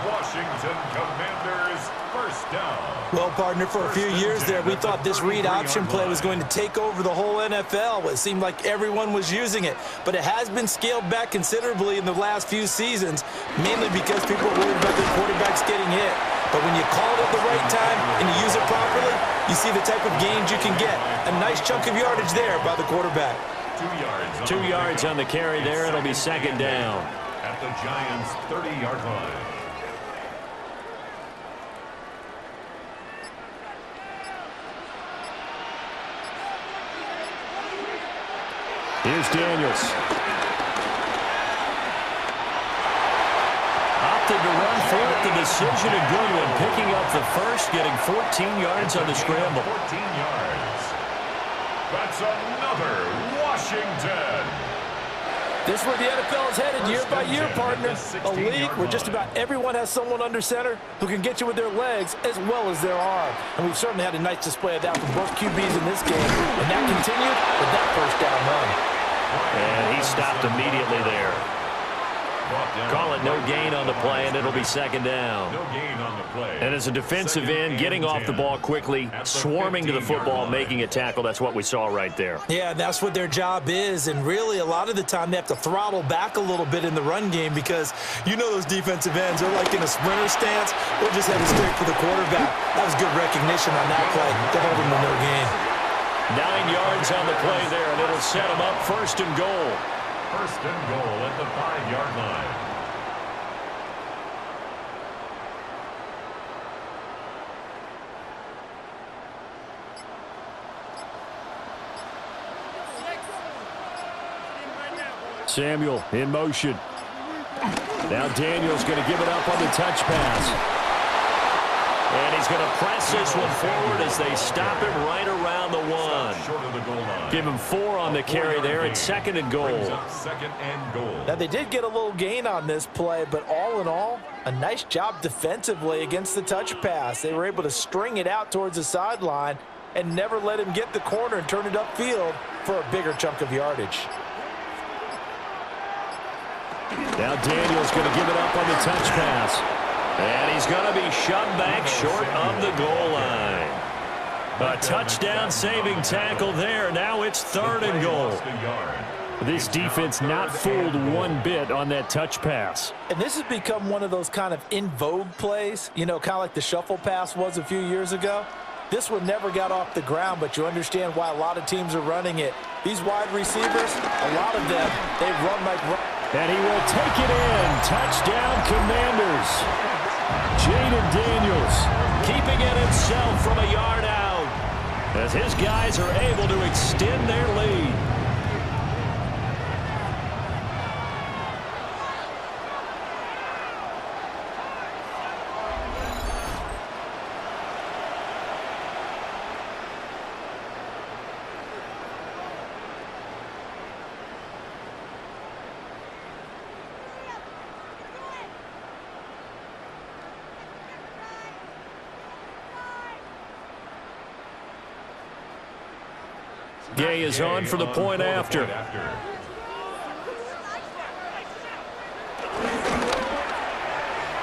Washington Commanders first down. Well, partner, for a few years there, we thought this read option play was going to take over the whole NFL. It seemed like everyone was using it, but it has been scaled back considerably in the last few seasons, mainly because people are worried about their quarterbacks getting hit. But when you call it at the right time and you use it properly, you see the type of gains you can get. A nice chunk of yardage there by the quarterback. 2 yards. 2 yards on the carry there. It'll be second down. At the Giants' 30-yard line. Here's Daniels. Opted to run for it. The decision a good one. Picking up the first, getting 14 yards on the scramble. 14 yards. That's another Washington. This is where the NFL is headed year by year, partner. A league where just about everyone has someone under center who can get you with their legs as well as their arm. And we've certainly had a nice display of that from both QBs in this game. And that continued with that first down run. And he stopped immediately there. Call it no gain on the play, and it'll be second down. No gain on the play. And as a defensive end, getting off the ball quickly, swarming to the football, making a tackle, that's what we saw right there. Yeah, that's what their job is, and really a lot of the time they have to throttle back a little bit in the run game because you know those defensive ends are like in a sprinter stance. They'll just head straight for the quarterback. That was good recognition on that play to hold him to no gain. 9 yards on the play there, and it'll set him up 1st and goal. 1st and goal at the 5-yard line. Samuel in motion. Now Daniel's going to give it up on the touch pass. And he's going to press this one forward as they stop him right around the 1. Give him 4 on the carry there. It's 2nd and goal. Now, they did get a little gain on this play, but all in all, a nice job defensively against the touch pass. They were able to string it out towards the sideline and never let him get the corner and turn it upfield for a bigger chunk of yardage. Now Daniel's going to give it up on the touch pass. And he's going to be shoved back short of the goal line. A touchdown-saving tackle there. Now it's 3rd and goal. This defense not fooled one bit on that touch pass. And this has become one of those kind of in vogue plays, you know, kind of like the shuffle pass was a few years ago. This one never got off the ground, but you understand why a lot of teams are running it. These wide receivers, a lot of them, they run like... And he will take it in. Touchdown, Commanders. Jaden Daniels keeping it himself from a yard out as his guys are able to extend their lead. Gay is on for the point after.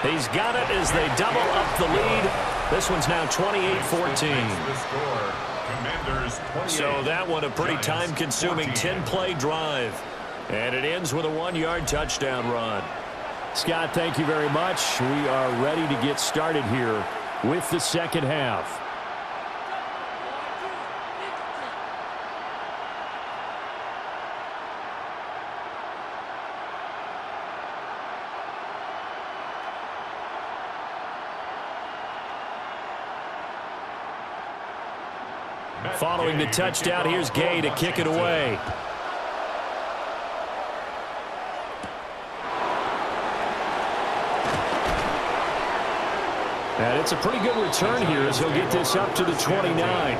He's got it as they double up the lead. This one's now 28-14. So that one a pretty time-consuming 10-play drive. And it ends with a 1-yard touchdown run. Scott, thank you very much. We are ready to get started here with the second half. Following the touchdown, here's Gay to kick it away. And it's a pretty good return here as he'll get this up to the 29.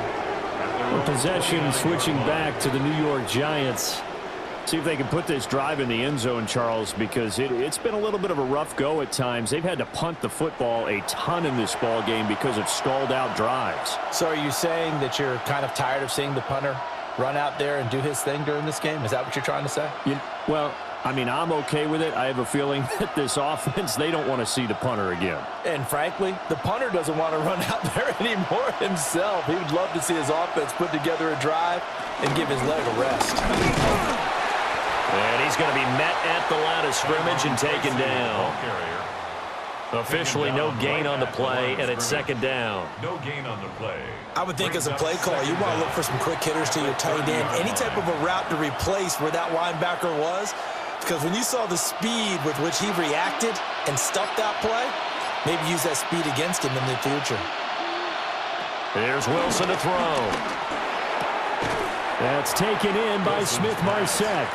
Possession switching back to the New York Giants. See if they can put this drive in the end zone, Charles, because it's been a little bit of a rough go at times. They've had to punt the football a ton in this ball game because of stalled out drives. So are you saying that you're kind of tired of seeing the punter run out there and do his thing during this game? Is that what you're trying to say? Well, I mean, I'm okay with it. I have a feeling that this offense, they don't want to see the punter again. And frankly, the punter doesn't want to run out there anymore himself. He would love to see his offense put together a drive and give his leg a rest. And he's going to be met at the line of scrimmage and taken down. Officially no gain on the play, and it's 2nd down. No gain on the play. I would think as a play caller, you want to look for some quick hitters to your tight end. Any type of a route to replace where that linebacker was. Because when you saw the speed with which he reacted and stuffed that play, maybe use that speed against him in the future. There's Wilson to throw. That's taken in by Smith-Marset.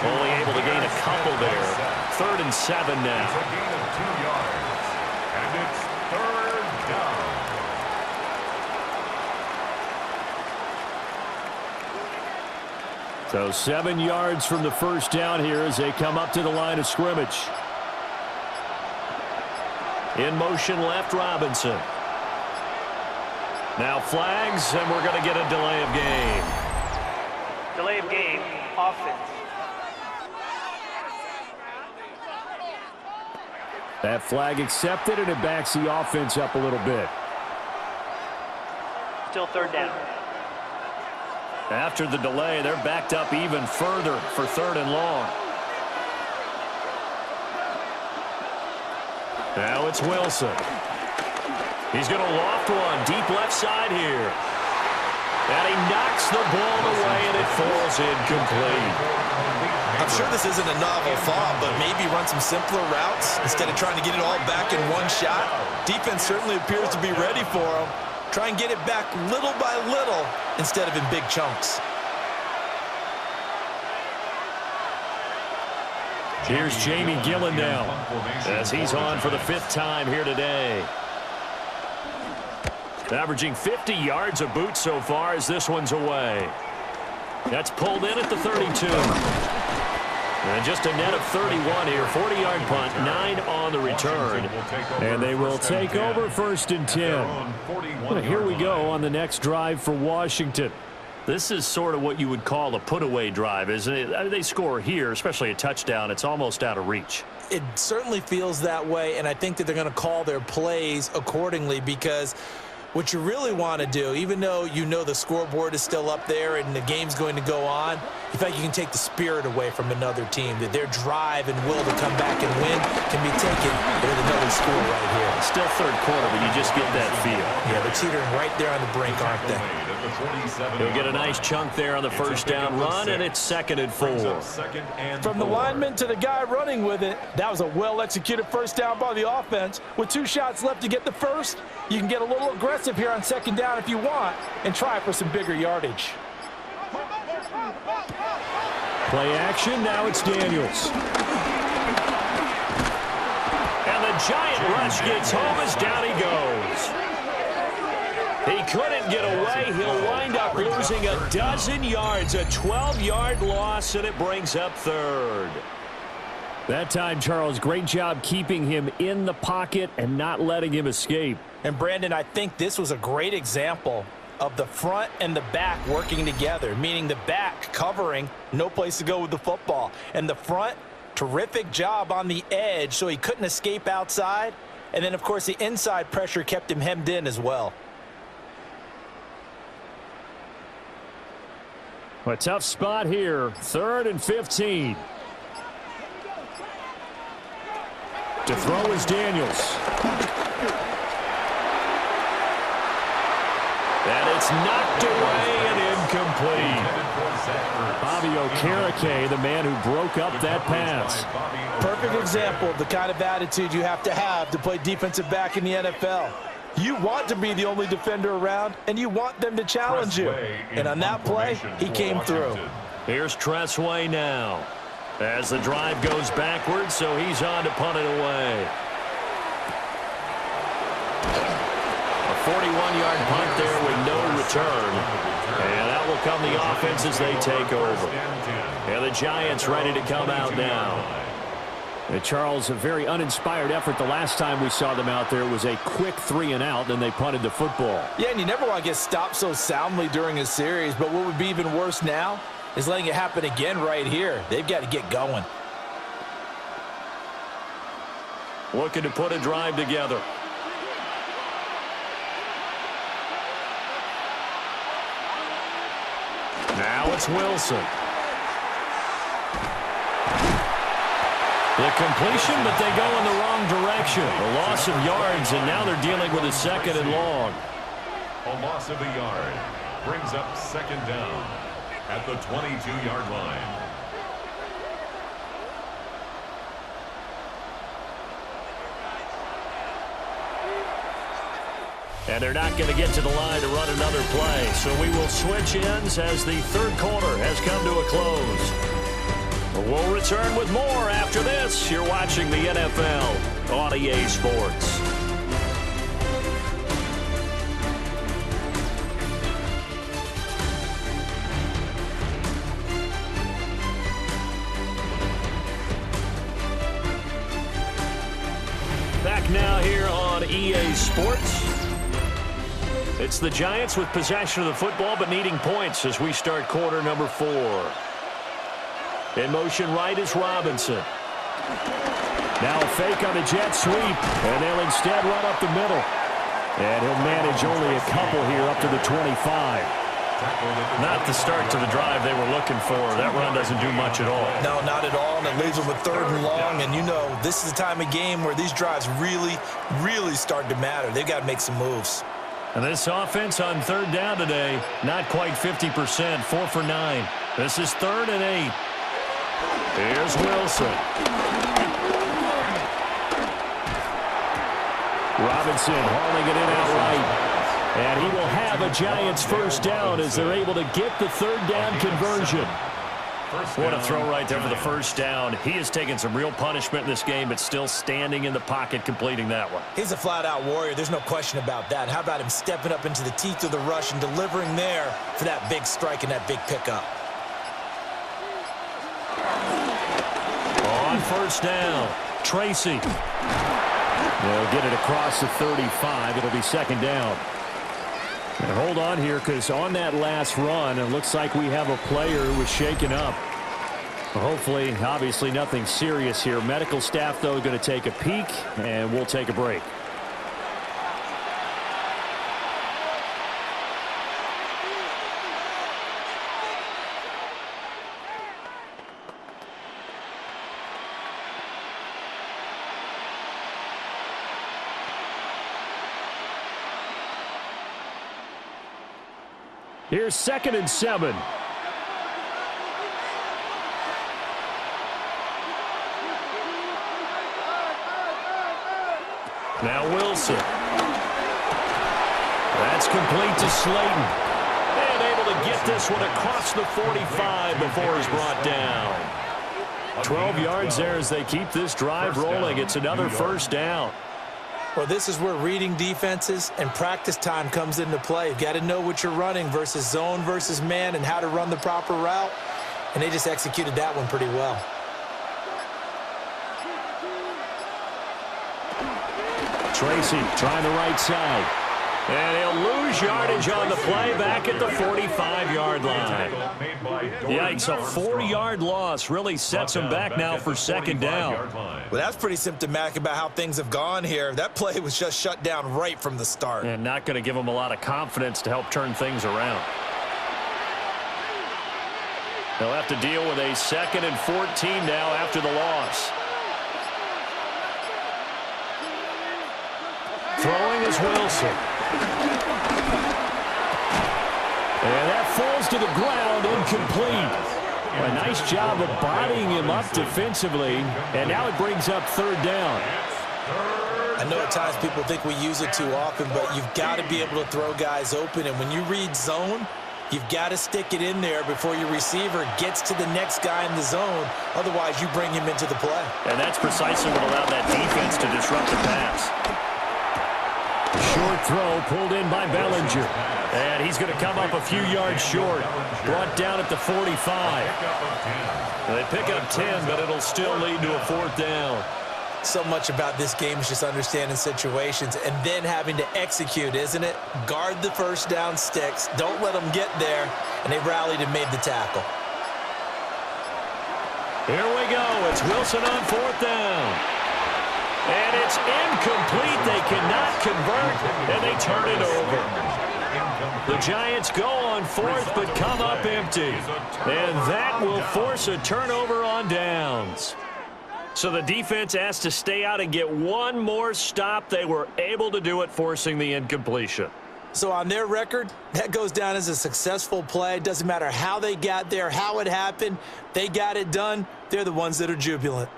Only able to gain a couple there. 3rd and 7 now. It's a gain of 2 yards. And it's 3rd down. So 7 yards from the first down here as they come up to the line of scrimmage. In motion left, Robinson. Now flags, and we're going to get a delay of game. Delay of game, offense. That flag accepted, and it backs the offense up a little bit. Still 3rd down. After the delay, they're backed up even further for 3rd and long. Now it's Wilson. He's going to loft one deep left side here. And he knocks the ball away, and it falls incomplete. I'm sure this isn't a novel thought, but maybe run some simpler routes instead of trying to get it all back in one shot. Defense certainly appears to be ready for him. Try and get it back little by little instead of in big chunks. Here's Jamie Gillen now as he's on for the 5th time here today. Averaging 50 yards a boot so far as this one's away. That's pulled in at the 32. And just a net of 31 here. 40-yard punt, 9 on the return. And they will take over 1st and 10. Well, here we go on the next drive for Washington. This is sort of what you would call a put-away drive, isn't it? They score here, especially a touchdown. It's almost out of reach. It certainly feels that way, and I think that they're going to call their plays accordingly, because what you really want to do, even though you know the scoreboard is still up there and the game's going to go on, you feel like you can take the spirit away from another team, that their drive and will to come back and win can be taken with another score right here. It's still 3rd quarter, but you just get that feel. Yeah, they're teetering right there on the brink, aren't they? He'll get a nice chunk there on the 1st down run, and it's 2nd and 4. From the lineman to the guy running with it, that was a well-executed 1st down by the offense. With 2 shots left to get the 1st, you can get a little aggressive here on 2nd down if you want and try for some bigger yardage. Play action, now it's Daniels. And the giant rush gets home as down he goes. He couldn't get away. He'll wind up losing a dozen yards, a 12-yard loss, and it brings up 3rd. That time, Charles, great job keeping him in the pocket and not letting him escape. And, Brandon, I think this was a great example of the front and the back working together, meaning the back covering, no place to go with the football. And the front, terrific job on the edge so he couldn't escape outside. And then, of course, the inside pressure kept him hemmed in as well. A tough spot here, 3rd and 15. To throw is Daniels. And it's knocked away and incomplete. Bobby Okereke, the man who broke up that pass. Perfect example of the kind of attitude you have to play defensive back in the NFL. You want to be the only defender around, and you want them to challenge you. And on that play, he came through. Here's Tressway now as the drive goes backwards, so he's on to punt it away. A 41-yard punt there with no return. And that will come the offense as they take over. And the Giants ready to come out now. And Charles, a very uninspired effort the last time we saw them out there. It was a quick 3-and-out, then they punted the football. Yeah, and you never want to get stopped so soundly during a series, but what would be even worse now is letting it happen again right here. They've got to get going. Looking to put a drive together. Now it's Wilson. The completion, but they go in the wrong direction. A loss of yards, and now they're dealing with a 2nd and long. A loss of a yard brings up 2nd down at the 22-yard line. And they're not going to get to the line to run another play. So we will switch ends as the 3rd quarter has come to a close. We'll return with more after this. You're watching the NFL on EA Sports. Back now here on EA Sports. It's the Giants with possession of the football but needing points as we start quarter number 4. In motion right is Robinson. Now a fake on the jet sweep, and they'll instead run up the middle. And he'll manage only a couple here up to the 25. Not the start to the drive they were looking for. That run doesn't do much at all. No, not at all, and it leaves them with 3rd and long. And you know, this is the time of game where these drives really, really start to matter. They've got to make some moves. And this offense on 3rd down today, not quite 50%, 4 for 9. This is 3rd and 8. Here's Wilson. Robinson hauling it in outright. And he will have a Giants 1st down as they're able to get the 3rd down conversion. What a throw right there for the first down. He has taken some real punishment in this game, but still standing in the pocket completing that one. He's a flat-out warrior. There's no question about that. How about him stepping up into the teeth of the rush and delivering there for that big strike and that big pickup? On first down, Tracy. They'll get it across the 35. It'll be second down. And hold on here, because on that last run, it looks like we have a player who was shaken up. Hopefully, obviously, nothing serious here. Medical staff, though, going to take a peek, and we'll take a break. Here's 2nd and 7. Now Wilson. That's complete to Slayton. And able to get this one across the 45 before he's brought down. 12 yards there as they keep this drive rolling. It's another first down. Well, this is where reading defenses and practice time comes into play. You've got to know what you're running versus zone versus man and how to run the proper route. And they just executed that one pretty well. Tracy trying the right side. And he'll lose yardage on the play back at the 45-yard line. Yikes, a 4-yard loss really sets him back now for second down. Well, that's pretty symptomatic about how things have gone here. That play was just shut down right from the start. And not going to give him a lot of confidence to help turn things around. They'll have to deal with a 2nd and 14 now after the loss. Throwing is Wilson. And that falls to the ground, incomplete. A nice job of bodying him up defensively, and now it brings up 3rd down. I know at times people think we use it too often, but you've got to be able to throw guys open, and when you read zone, you've got to stick it in there before your receiver gets to the next guy in the zone. Otherwise, you bring him into the play. And that's precisely what allowed that defense to disrupt the pass. Short throw pulled in by Bellinger. And he's going to come up a few yards short. Brought down at the 45. They pick up 10, but it'll still lead to a 4th down. So much about this game is just understanding situations and then having to execute, isn't it? Guard the first down sticks. Don't let them get there. And they rallied and made the tackle. Here we go. It's Wilson on 4th down. And it's incomplete. They cannot convert, and they turn it over. The Giants go on 4th, but come up empty. And that will force a turnover on downs. So the defense asked to stay out and get one more stop. They were able to do it, forcing the incompletion. So on their record, that goes down as a successful play. Doesn't matter how they got there, how it happened. They got it done. They're the ones that are jubilant.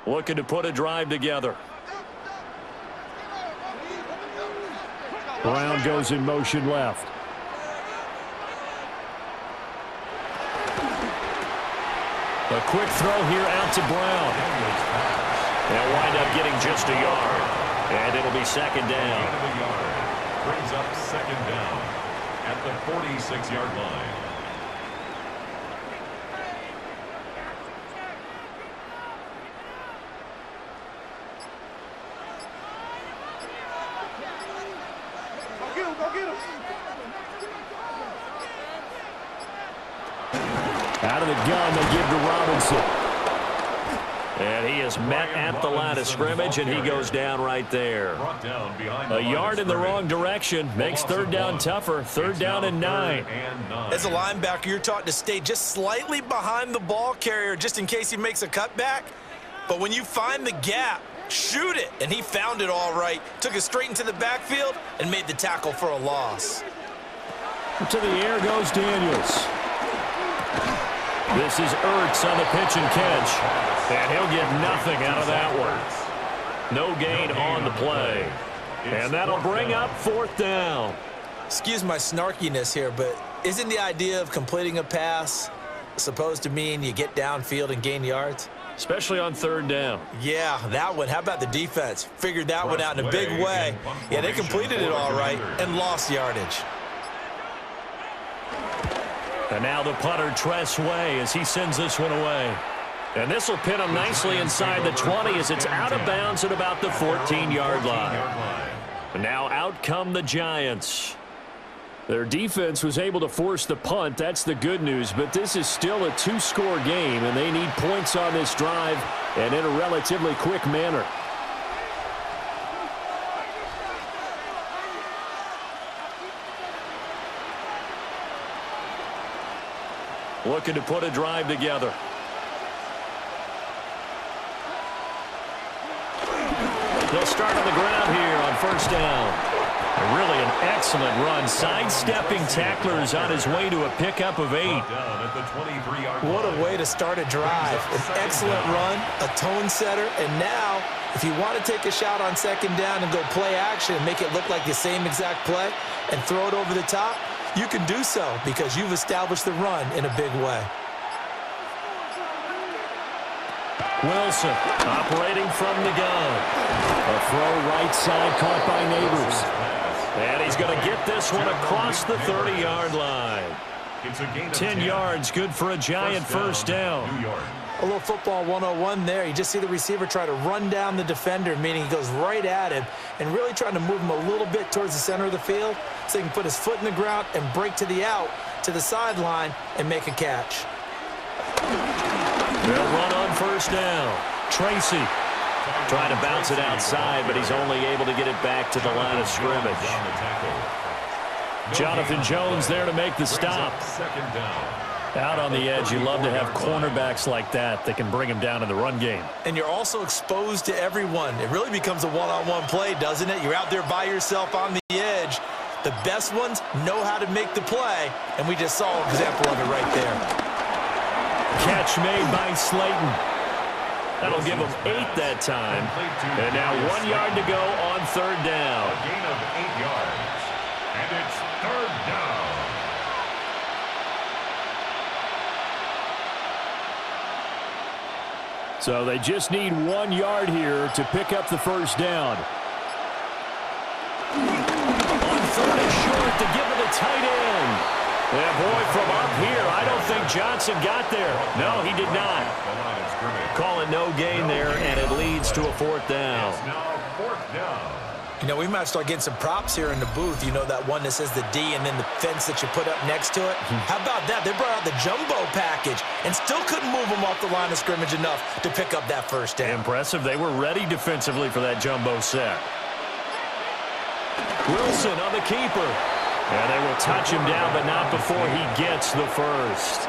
Looking to put a drive together. Brown goes in motion left. A quick throw here out to Brown. They'll wind up getting just a yard. And it'll be second down. Brings up second down at the 46-yard line. Out of the gun, they give to Robinson. And he is met at the line of scrimmage, and he goes down right there. A yard in the wrong direction makes 3rd down tougher. 3rd down and 9. As a linebacker, you're taught to stay just slightly behind the ball carrier just in case he makes a cutback. But when you find the gap, shoot it. And he found it all right. Took it straight into the backfield and made the tackle for a loss. To the air goes Daniels. This is Ertz on the pitch and catch. And he'll get nothing out of that one. No gain on the play. And that'll bring up 4th down. Excuse my snarkiness here, but isn't the idea of completing a pass supposed to mean you get downfield and gain yards? Especially on third down. Yeah, that one. How about the defense? Figured that one out in a big way. Yeah, they completed it all right and lost yardage. And now the punter, Tress Way, as he sends this one away. And this will pin him nicely inside the 20 as it's out of bounds at about the 14-yard line. And now out come the Giants. Their defense was able to force the punt. That's the good news. But this is still a two-score game, and they need points on this drive and in a relatively quick manner. Looking to put a drive together. They'll start on the ground here on first down. Really an excellent run. Sidestepping tacklers on his way to a pickup of 8. What a way to start a drive. An excellent run, a tone setter, and now if you want to take a shot on second down and go play action and make it look like the same exact play and throw it over the top, you can do so because you've established the run in a big way. Wilson operating from the gun. A throw right side caught by Neighbors. And he's going to get this one across the 30-yard line. 10 yards, good for a Giant first down. A little football 101 there. You just see the receiver try to run down the defender, meaning he goes right at him and really trying to move him a little bit towards the center of the field so he can put his foot in the ground and break to the out, to the sideline, and make a catch. They'll run on first down. Tracy trying to bounce it outside, but he's only able to get it back to the line of scrimmage. Jonathan Jones there to make the stop. Out on the edge, you love to have cornerbacks like that can bring him down in the run game. And you're also exposed to everyone. It really becomes a one-on-one play, doesn't it? You're out there by yourself on the edge. The best ones know how to make the play, and we just saw an example of it right there. Catch made by Slayton. That'll give him 8 that time. And now 1 yard to go on third down. A gain of 8 yards. And it's third down. So they just need 1 yard here to pick up the first down. On third and short to give it a tight end. And boy, from up here, I don't think Johnson got there. No, he did not. Call it no gain there, and it leads to a fourth down. It's now fourth down. You know, we might start getting some props here in the booth. You know, that one that says the D and then the fence that you put up next to it. How about that? They brought out the jumbo package and still couldn't move them off the line of scrimmage enough to pick up that first down. Impressive. They were ready defensively for that jumbo set. Wilson on the keeper. And they will touch him down, but not before he gets the first.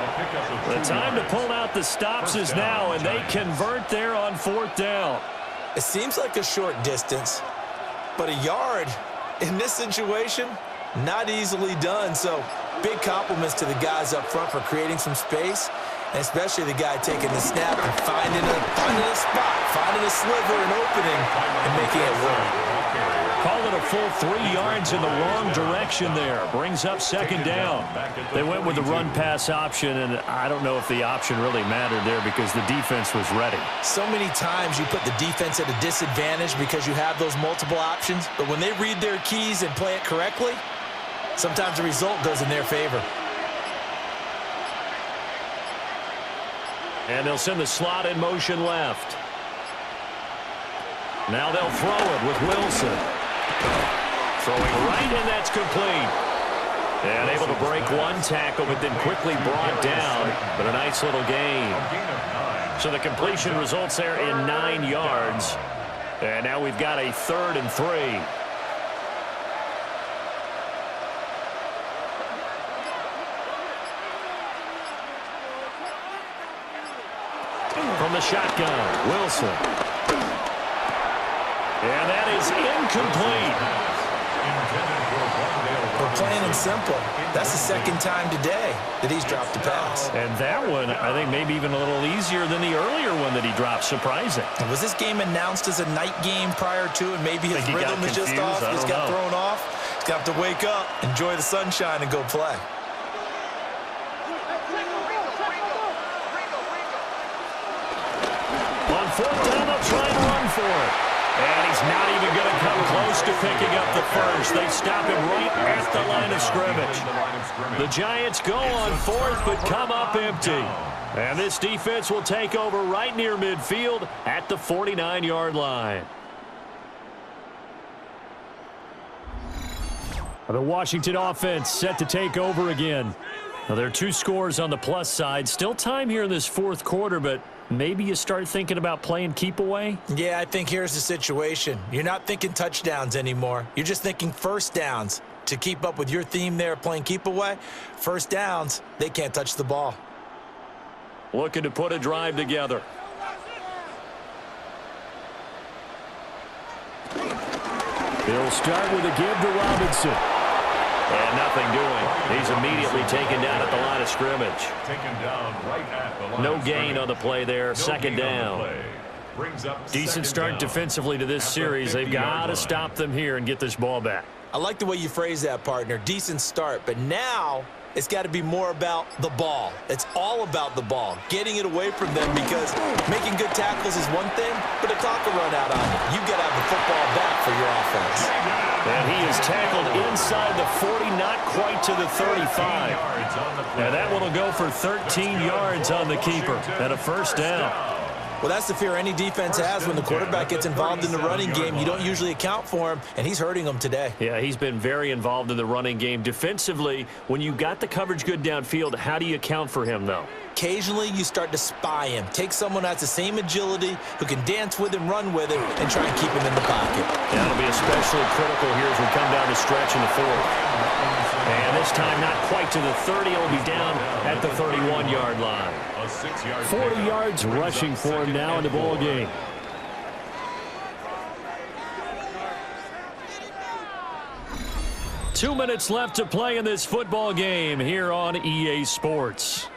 The time to pull out the stops is now, and they convert there on fourth down. It seems like a short distance, but a yard in this situation, not easily done. So big compliments to the guys up front for creating some space, and especially the guy taking the snap and finding a spot, finding a sliver, an opening, and making it work. Call it a full 3 yards in the wrong direction there. Brings up second down. They went with the run-pass option, and I don't know if the option really mattered there because the defense was ready. So many times you put the defense at a disadvantage because you have those multiple options, but when they read their keys and play it correctly, sometimes the result goes in their favor. And they'll send the slot in motion left. Now they'll throw it with Wilson. Throwing right, and that's complete. And able to break one tackle, but then quickly brought down. But a nice little gain. So the completion results there in 9 yards. And now we've got a 3rd and 3. From the shotgun, Wilson. And that is incomplete. We're plain and simple. That's the second time today that he's dropped a pass. And that one, I think, maybe even a little easier than the earlier one that he dropped. Surprising. And was this game announced as a night game prior to, and maybe his rhythm is just off? Just got thrown off? going to have to wake up, enjoy the sunshine, and go play. On fourth down, they'll try and run for it. And he's not even going to come close to picking up the first. They stop him right at the line of scrimmage. The Giants go on fourth, but come up empty. And this defense will take over right near midfield at the 49-yard line. The Washington offense set to take over again. Now, there are 2 scores on the plus side. Still time here in this fourth quarter, but maybe you start thinking about playing keep away? Yeah, I think here's the situation. You're not thinking touchdowns anymore. You're just thinking first downs. To keep up with your theme there, playing keep away, first downs, they can't touch the ball. Looking to put a drive together. He'll start with a give to Robinson. And nothing doing. He's immediately taken down at the line of scrimmage. Taken down right at the line No of gain scrimmage. on the play there. No Second gain on the down. play. Brings up Decent second start down. defensively to this At the series. They've 50-yard got to line. stop them here and get this ball back. I like the way you phrase that, partner. Decent start, but now it's got to be more about the ball. It's all about the ball, getting it away from them, because making good tackles is one thing, but the clock will run out on you. You've got to have the football back for your offense. And he is tackled inside the 40, not quite to the 35. And that one will go for 13 yards on the keeper and a first down. Well, that's the fear any defense has when the quarterback gets involved in the running game. You don't usually account for him, and he's hurting them today. Yeah, he's been very involved in the running game. Defensively, when you got the coverage good downfield, how do you account for him, though? Occasionally, you start to spy him. Take someone who has the same agility, who can dance with him, run with him, and try and keep him in the pocket. That'll be especially critical here as we come down the stretch in the fourth. And this time, not quite to the 30. He'll be down at the 31-yard line. 40 yards rushing for him now in the ball game. Two minutes left to play in this football game here on EA Sports.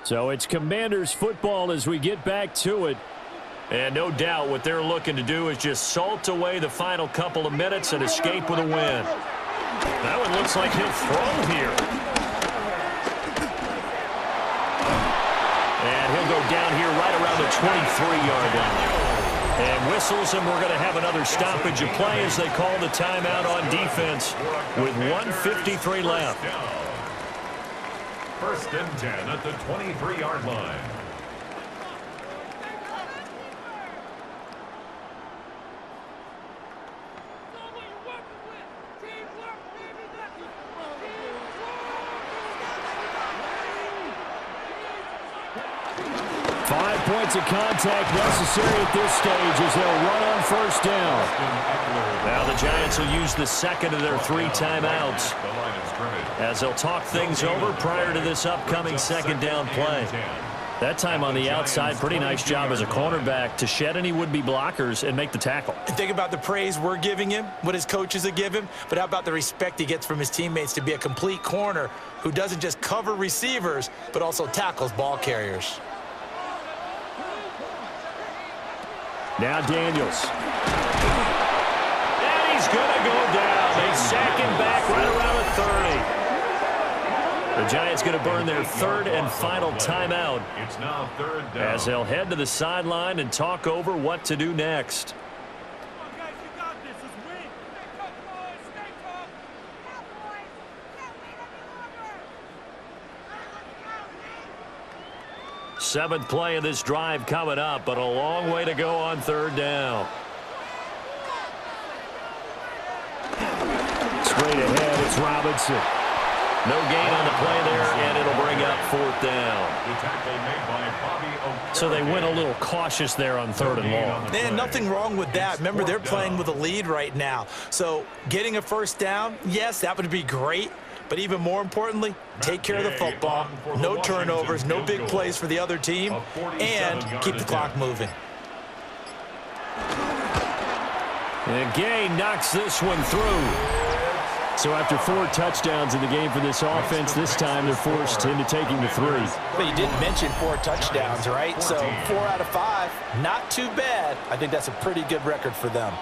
So it's Commanders football as we get back to it. And no doubt what they're looking to do is just salt away the final couple of minutes and escape with a win. That one looks like he'll throw here. And he'll go down here right around the 23-yard line. And whistles, and we're going to have another stoppage of play as they call the timeout on defense with 1:53 left. First and 10 at the 23-yard line. Points of contact necessary at this stage as they'll run on first down. Now the Giants will use the second of their 3 timeouts as they'll talk things over prior to this upcoming second down play. That time on the outside, pretty nice job as a cornerback to shed any would-be blockers and make the tackle. Think about the praise we're giving him, what his coaches have given him, but how about the respect he gets from his teammates to be a complete corner who doesn't just cover receivers, but also tackles ball carriers. Now Daniels. And he's going to go down. They sack him back right around the 30. The Giants going to burn their third and final timeout It's now third down. as they'll head to the sideline and talk over what to do next. 7th play of this drive coming up, but a long way to go on third down. Straight ahead, it's Robinson. No gain on the play there, and it'll bring up fourth down. The tackle made by Bobby O'Connor. So they went a little cautious there on third and long. And nothing wrong with that. Remember, they're playing with a lead right now. So getting a first down, yes, that would be great. But even more importantly, take care of the football. No turnovers, no big plays for the other team, and keep the clock moving. And Gay knocks this one through. So after 4 touchdowns in the game for this offense, this time they're forced into taking the 3. But you didn't mention 4 touchdowns, right? So 4 out of 5, not too bad. I think that's a pretty good record for them.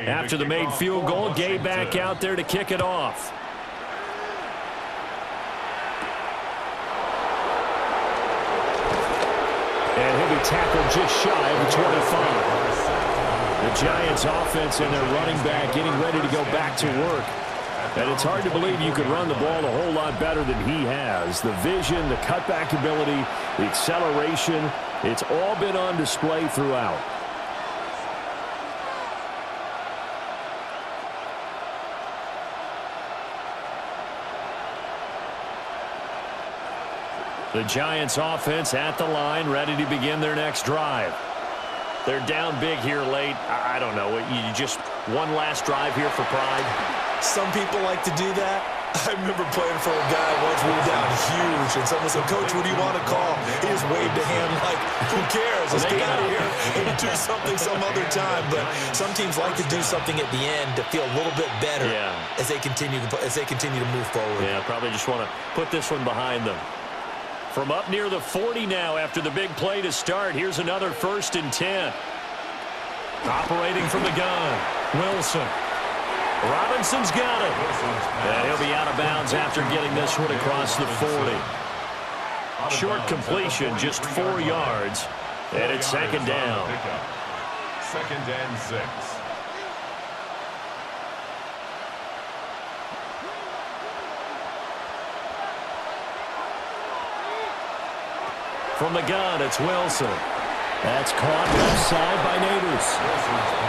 After the made field goal, Gay back out there to kick it off. And he'll be tackled just shy of the 25. The Giants offense and their running back getting ready to go back to work. And it's hard to believe you could run the ball a whole lot better than he has. The vision, the cutback ability, the acceleration, it's all been on display throughout. The Giants offense at the line, ready to begin their next drive. They're down big here late. I don't know. You just one last drive here for pride. Some people like to do that. I remember playing for a guy once we were down huge, and someone said, "Coach, what do you want to call?" He just waved a hand like, "Who cares? Let's get out of here and do something some other time." But some teams like to do something at the end to feel a little bit better as they continue to move forward. Yeah, probably just want to put this one behind them. From up near the 40 now after the big play to start. Here's another 1st and 10. Operating from the gun, Wilson. Robinson's got it. And he'll be out of bounds after getting this one across the 40. Short completion, just 4 yards. And it's 2nd down. 2nd and 6. From the gun, it's Wilson. That's caught left side by Neighbors.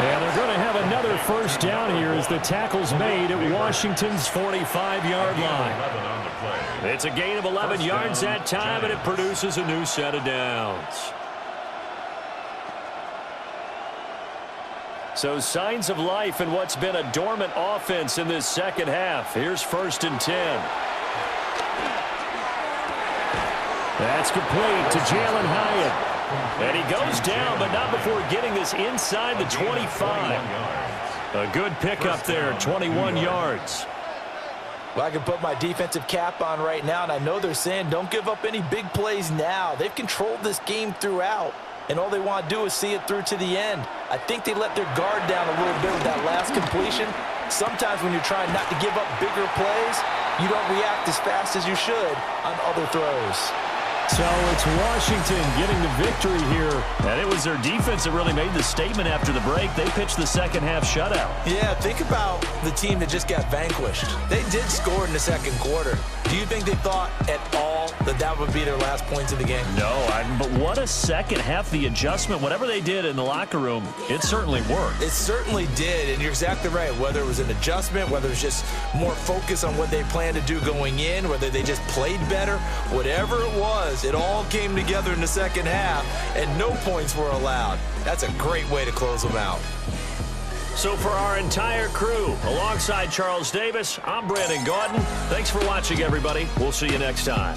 And they're going to have another 1st down here as the tackle's made at Washington's 45-yard line. It's a gain of 11 yards that time, and it produces a new set of downs. So signs of life in what's been a dormant offense in this second half. Here's 1st and 10. That's complete to Jalen Hyatt. And he goes down, but not before getting this inside the 25. A good pickup there, 21 yards. Well, I can put my defensive cap on right now, and I know they're saying don't give up any big plays now. They've controlled this game throughout, and all they want to do is see it through to the end. I think they let their guard down a little bit with that last completion. Sometimes when you're trying not to give up bigger plays, you don't react as fast as you should on other throws. So it's Washington getting the victory here. And it was their defense that really made the statement after the break. They pitched the second half shutout. Yeah, think about the team that just got vanquished. They did score in the second quarter. Do you think they thought at all that that would be their last points of the game? No, but what a second half. The adjustment, whatever they did in the locker room, it certainly worked. It certainly did, and you're exactly right. Whether it was an adjustment, whether it was just more focus on what they planned to do going in, whether they just played better, whatever it was, it all came together in the second half, and no points were allowed. That's a great way to close them out. So for our entire crew, alongside Charles Davis, I'm Brandon Gaudin. Thanks for watching, everybody. We'll see you next time.